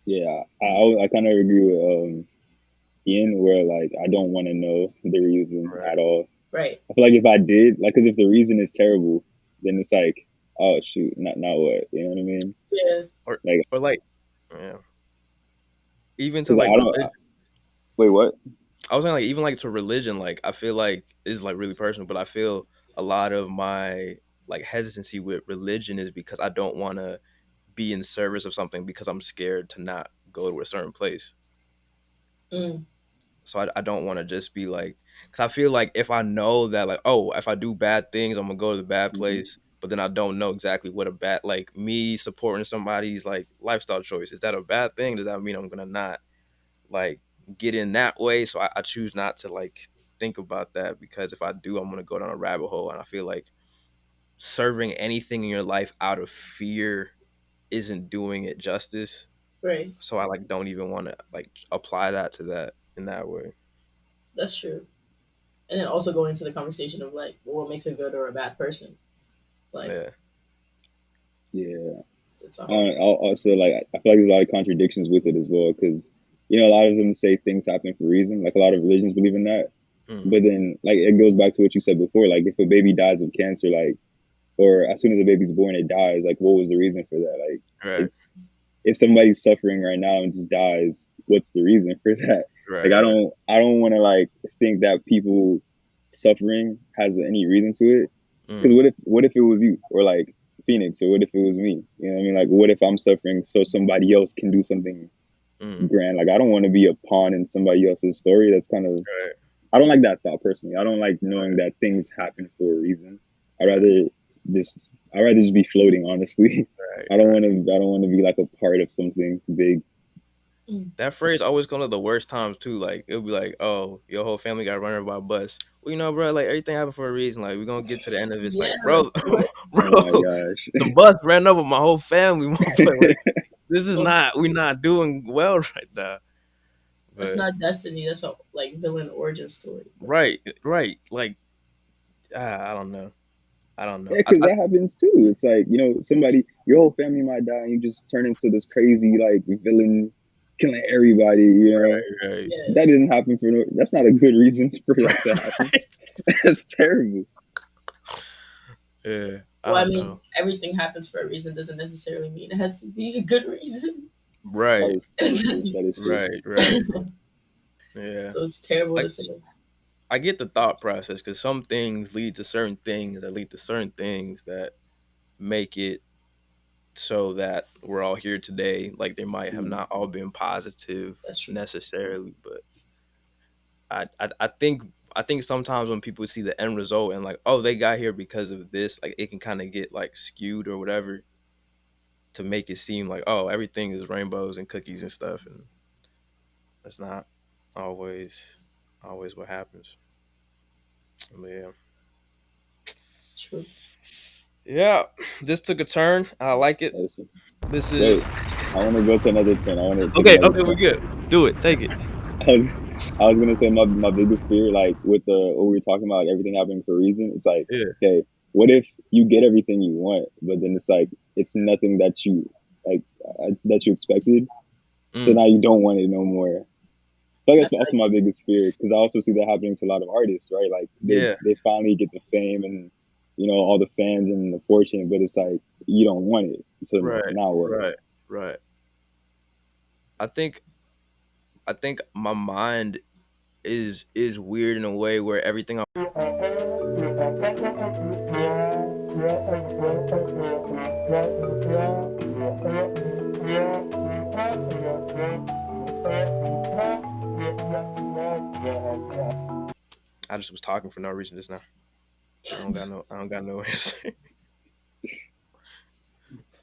Yeah, I kind of agree with Ian, where like I don't want to know the reason Right. at all. Right. I feel like if I did, like, because if the reason is terrible, then it's like, oh shoot, not what, you know what I mean? Yeah. Like, Or like, yeah. Even to because like I don't religion. wait, what? I was saying like even like to religion, like I feel like it's like really personal, but I feel a lot of my like hesitancy with religion is because I don't want to be in service of something because I'm scared to not go to a certain place. Mm. So I don't want to just be like, because I feel like if I know that like, oh, if I do bad things, I'm gonna go to the bad Mm-hmm. place, but then I don't know exactly what a bad, like me supporting somebody's like lifestyle choice, is that a bad thing? Does that mean I'm gonna not like get in that way? So I choose not to like think about that, because if I do, I'm gonna go down a rabbit hole, and I feel like serving anything in your life out of fear isn't doing it justice. Right. So I like don't even want to like apply that to that in that way. That's true. And then also going into the conversation of like what makes a good or a bad person. Like Yeah. Yeah. it's a whole. Also, like, I feel like there's a lot of contradictions with it as well, because a lot of them say things happen for a reason. Like a lot of religions believe in that, Mm. but then like it goes back to what you said before. Like if a baby dies of cancer, like, or as soon as a baby's born, it dies. Like, what was the reason for that? Like, Right. it's if somebody's suffering right now and just dies, what's the reason for that? Right. Like, Right. I don't want to like think that people suffering has any reason to it. Because Mm. what if it was you, or like Phoenix, or what if it was me? You know what I mean? Like, what if I'm suffering so somebody else can do something Mm. grand? Like, I don't want to be a pawn in somebody else's story. That's kind of, Right. I don't like that thought personally. I don't like knowing Right. that things happen for a reason. I'd Right. rather just I'd rather just be floating, honestly. Right. I don't want to be like a part of something big. That phrase always comes at the worst times too. Like it'll be like, "Oh, your whole family got run over by a bus." Well, bro, like everything happened for a reason. Like we're gonna get to the end of it. It's Yeah. like, bro, Oh my bro, gosh. the bus ran over my whole family. Like, this is not. We're not doing well right now. That's But not destiny. That's a like villain origin story. right, right. Like I don't know. I don't know. Yeah, because that happens too. It's like, somebody, your whole family might die, and you just turn into this crazy like villain, killing everybody. Right. Yeah. That didn't happen for no. That's not a good reason for that to happen. That's terrible. Yeah. Well, I don't mean, know. everything happens for a reason doesn't necessarily mean it has to be a good reason. Right. That is true. That is true. Right. Yeah. So it's terrible Like to say. I get the thought process, because some things lead to certain things that lead to certain things that make it so that we're all here today. Like they might have Mhm. not all been positive That's true. necessarily, but I think sometimes when people see the end result and like, oh, they got here because of this, like it can kind of get like skewed or whatever to make it seem like, oh, everything is rainbows and cookies and stuff, and that's not always what happens. Yeah. True. Yeah, this took a turn. I like it. That is- This Wait, is I want to go to another turn. I want to take okay. another We're turn. good. Do it. Take it. I was, I was gonna say my biggest fear, like with the what we were talking about, like, everything happening for a reason. It's like, Yeah. okay, what if you get everything you want, but then it's like it's nothing that you like that you expected, so Mm. now you don't want it no more. I feel like that's also my biggest fear, because I also see that happening to a lot of artists, right? Like Yeah. they finally get the fame and all the fans and the fortune, but it's like you don't want it, so Right. now what? Right. I think my mind is weird in a way where everything I just was talking for no reason just now. I don't got no answer.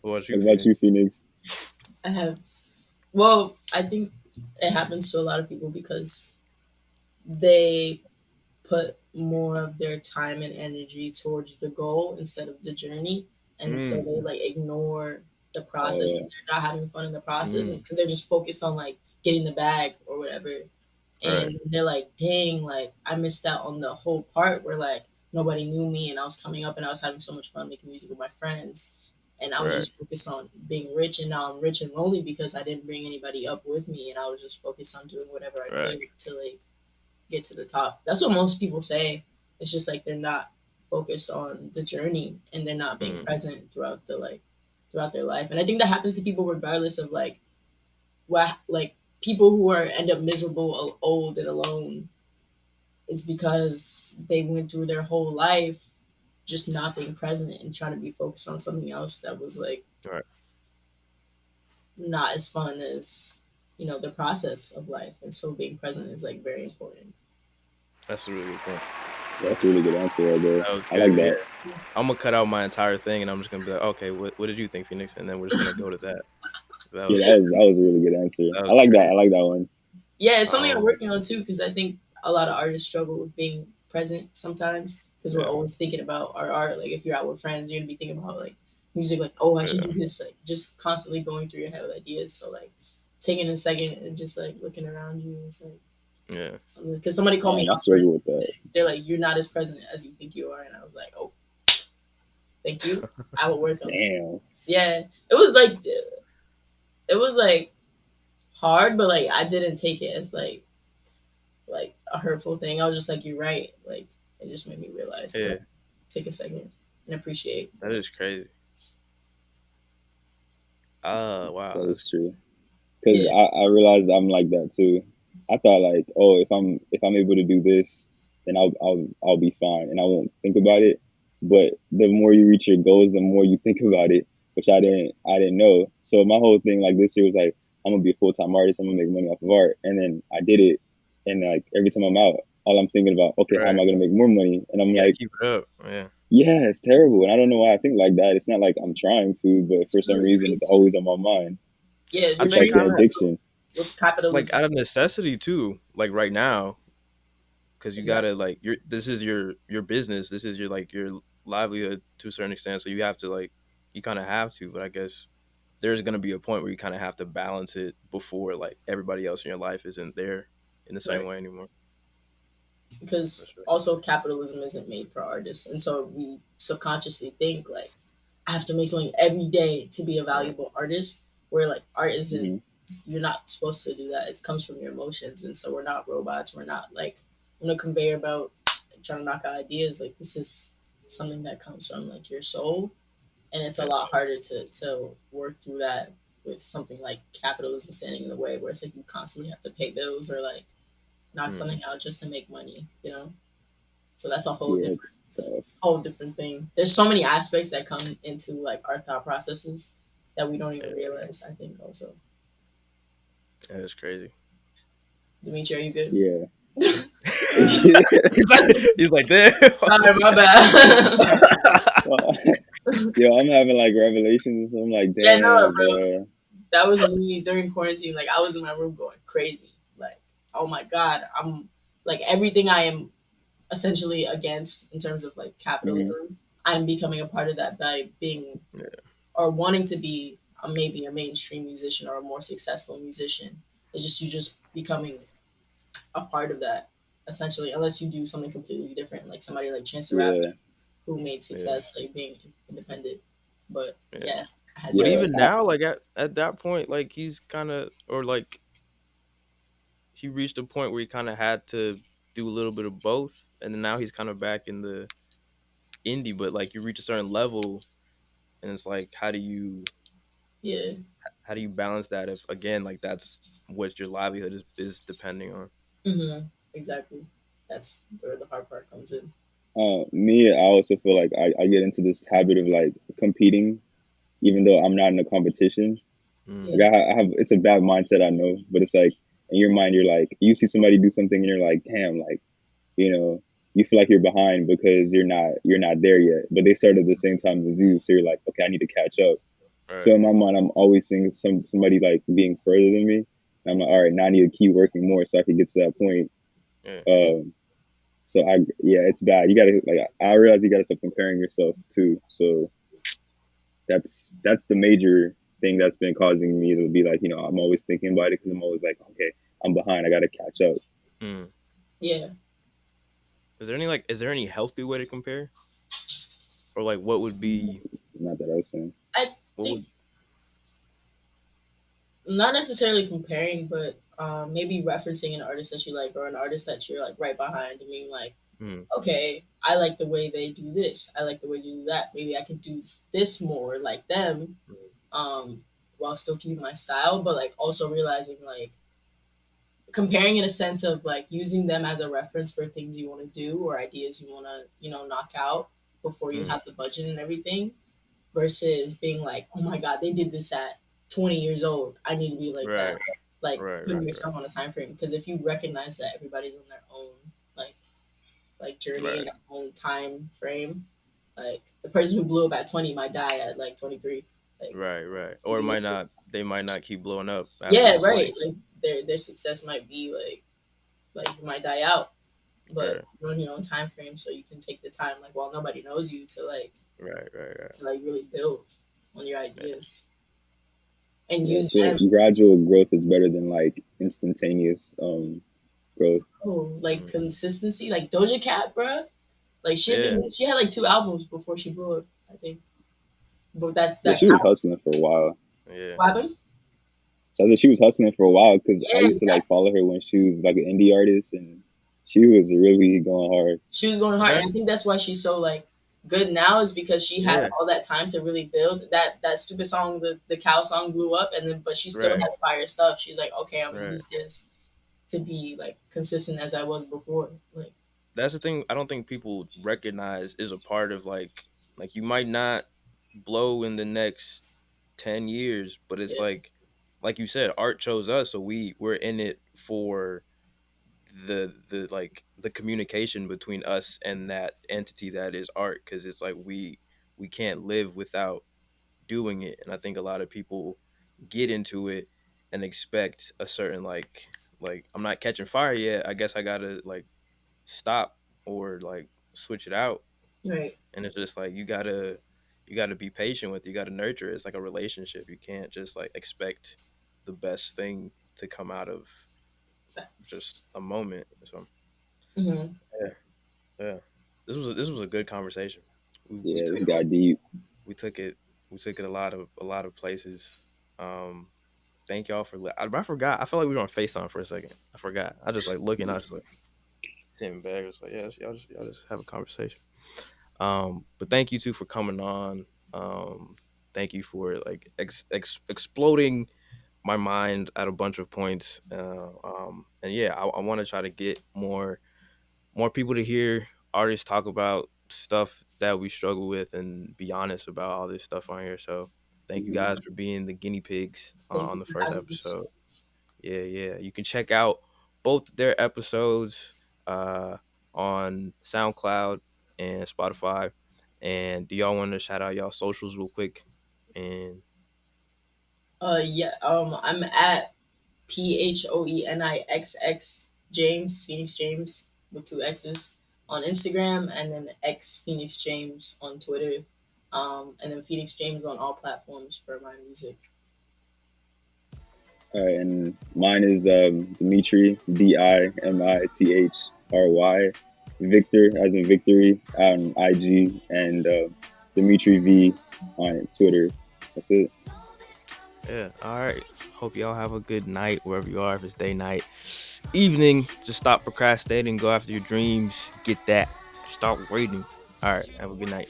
What about What you, about Phoenix? you, Phoenix? I have, well, I think it happens to a lot of people because they put more of their time and energy towards the goal instead of the journey, and so they like ignore the process, and they're not having fun in the process because they're just focused on like getting the bag or whatever. Right. And they're like, dang, like I missed out on the whole part where like nobody knew me and I was coming up and I was having so much fun making music with my friends, and I was Right. just focused on being rich, and now I'm rich and lonely because I didn't bring anybody up with me, and I was just focused on doing whatever I Right. could to like get to the top. That's what most people say. It's just like they're not focused on the journey and they're not being present throughout the like throughout their life. And I think that happens to people regardless of like what, like people who are end up miserable, old and alone. It's because they went through their whole life just not being present and trying to be focused on something else that was like Right. not as fun as the process of life. And so being present is like very important. That's a really good point. That's a really good answer right there. That was I like good. that. Yeah. I'm gonna cut out my entire thing and I'm just gonna be like, okay, what did you think, Phoenix? And then we're just gonna go to that. That Yeah, was that was a really good answer. that I was like that. great. I like that one. Yeah, it's something I'm working on too because I think a lot of artists struggle with being present sometimes because we're Yeah. always thinking about our art. Like if you're out with friends, you're gonna be thinking about like music, like oh I should do this, like just constantly going through your head with ideas. So like taking a second and just like looking around you is like Yeah. something, because somebody called me I out for it. struggle with that. They're like you're not as present as you think you are, and I was like oh thank you, I will work on it. Damn. Yeah, it was like hard, but like I didn't take it as like a hurtful thing. I was just like, you're right. Like it just made me realize to Yeah. like, take a second and appreciate. That is crazy. Wow. That That's is true. Because Yeah, I realized I'm like that too. I thought like, oh, if I'm able to do this, then I'll be fine and I won't think about it. But the more you reach your goals, the more you think about it, which I didn't know. So my whole thing like this year was like, I'm gonna be a full-time artist. I'm gonna make money off of art, and then I did it. And like every time I'm out, all I'm thinking about, okay, how right. am I gonna make more money? And I'm You gotta like, keep it up. Yeah. yeah, it's terrible. And I don't know why I think like that. It's not like I'm trying to, but it's for some really reason, it's crazy. always on my mind. Yeah, I we're It's think like treating an kind it of addiction. with like capitalism. out of necessity too. Like right now, because you Exactly. gotta like this is your business. This is your like your livelihood to a certain extent. So you have to like you kind of have to. But I guess there's gonna be a point where you kind of have to balance it before like everybody else in your life isn't there in the same Right. way anymore. For Because sure. also capitalism isn't made for artists, and so we subconsciously think like I have to make something every day to be a Right. valuable artist. Where like art isn't. Hmm. You're not supposed to do that. It comes from your emotions, and so we're not robots. We're not like on a conveyor belt trying to knock out ideas. Like this is something that comes from like your soul, and it's a Yeah. lot harder to work through that with something like capitalism standing in the way, where it's like you constantly have to pay bills or like knock Mm-hmm. something out just to make money. So that's a Yeah, it's tough. whole different thing. There's so many aspects that come into like our thought processes that we don't Yeah. even realize. I think also. That's crazy. Dimitri, are you good? Yeah. he's like damn. Sorry, my bad. Well, yo, I'm having like revelations. I'm like, Yeah, no, damn, bro. bro. That was me during quarantine. Like I was in my room going crazy. Like, oh my god, I'm like everything I am essentially against in terms of like Hmm. capitalism. I'm becoming a part of that by being Yeah. or wanting to be maybe a mainstream musician or a more successful musician. It's just you just becoming a part of that essentially, unless you do something completely different, like somebody like Chance the Rapper Yeah, who made Yeah. success like being independent. But Yeah. yeah, I had But that. yeah. even now, like at that point, like he's kind of or like he reached a point where he kind of had to do a little bit of both, and then now he's kind of back in the indie. But like you reach a certain level, and it's like, Yeah, how do you balance that if, again, like that's what your livelihood is depending on? Exactly. That's where the hard part comes in. Me, I also feel like I get into this habit of like competing, even though I'm not in a competition. Like I have, it's a bad mindset, I know, but it's like in your mind, you're like, you see somebody do something, and you're like, damn, like, you know, you feel like you're behind because you're not there yet, but they started at the same time as you, so you're like, okay, I need to catch up. So Right. in my mind, I'm always seeing somebody like being further than me. And I'm like, all right, now I need to keep working more so I can get to that point. Yeah. So yeah, it's bad. You gotta like, I realize you gotta stop comparing yourself too. So that's the major thing that's been causing me to be like, I'm always thinking about it because I'm always like, okay, I'm behind. I gotta catch up. Yeah. Is there any healthy way to compare, or like what would be Not that I was saying. I what think would not necessarily comparing, but maybe referencing an artist that you like or an artist that you're like right behind. I mean, like, okay, I like the way they do this. I like the way they do that. Maybe I could do this more like them, while still keeping my style, but like also realizing like comparing in a sense of like using them as a reference for things you want to do or ideas you want to knock out before you have the budget and everything, versus being like, oh my god, they did this at 20 years old, I need to be like that. right, Like right, putting right, yourself on a time frame, because if you recognize that everybody's on their own like journey right, and their own time frame, like the person who blew up at 20 might die at like 23. Like, right. Or they might not keep blowing up after yeah, they're right, 20. like their success might be like you might die out, but Right, you're on your own time frame, so you can take the time, like, while nobody knows you, to right. really build on your Yeah. ideas and Yeah, use so them. gradual growth is better than like instantaneous growth. Oh, like consistency, like Doja Cat, bruh. Like Yeah. she had like 2 albums before she blew up, I think. But Yeah, that she was counts. hustling for a while. Yeah. What happened? So I said she was hustling for a while because I Yeah, used to like follow her when she was like an indie artist, and she was really going hard. she was going But hard, and I think that's why she's so like good now, is because she had yeah, all that time to really build. That stupid song, the cow song, blew up, and then but she still right, has fire stuff. She's like, okay, I'm gonna right. use this to be like consistent as I was before. Like, That's the thing I don't think people recognize is a part of like you might not blow in the next 10 years, but it's yeah, like you said, art chose us, so we're in it for the like the communication between us and that entity that is art, because it's like we can't live without doing it. And I think a lot of people get into it and expect a certain like I'm not catching fire yet, I guess I gotta like stop or like switch it out. right, And it's just like you gotta be patient with it. You gotta nurture it. It's like a relationship. You can't just like expect the best thing to come out of facts. just a moment. So Mm-hmm. yeah, yeah. This was a good conversation. We Yeah, took this got deep. we took it we took it a lot of places. Um, thank y'all for. I forgot. I felt like we were on Facetime for a second. I forgot. I just like looking. I was just like sitting back. I was like, yeah, y'all just have a conversation. But thank you two for coming on. Thank you for like exploding my mind at a bunch of points. And yeah, I want to try to get more people to hear artists talk about stuff that we struggle with and be honest about all this stuff on here. So thank you guys for being the guinea pigs Thank you on the for first having episode. us. Yeah. You can check out both their episodes uh, on SoundCloud and Spotify. And do y'all want to shout out y'all socials real quick? And Yeah. I'm at PhoenixX James, Phoenix James with 2 X's on Instagram, and then X Phoenix James on Twitter. And then Phoenix James on all platforms for my music. All right, and mine is Dimithry, Dimitry, Victor as in victory on IG, and Dimithry V on Twitter. That's it. yeah, all right. Hope y'all have a good night wherever you are. If it's day, night, evening, just stop procrastinating. Go after your dreams. Get that. Start waiting. All right. Have a good night.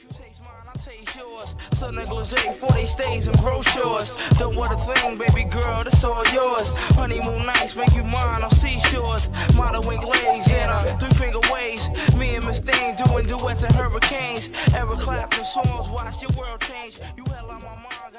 Dress a negligee, 40 stays and brochures. Don't want a thing, baby girl, that's all yours. Honeymoon nights make you mine on seashores. Modern wing legs, yeah, 3-finger waves. Me and Miss Thing doing duets and hurricanes. Ever clap them songs, watch your world change. You hell on my mind.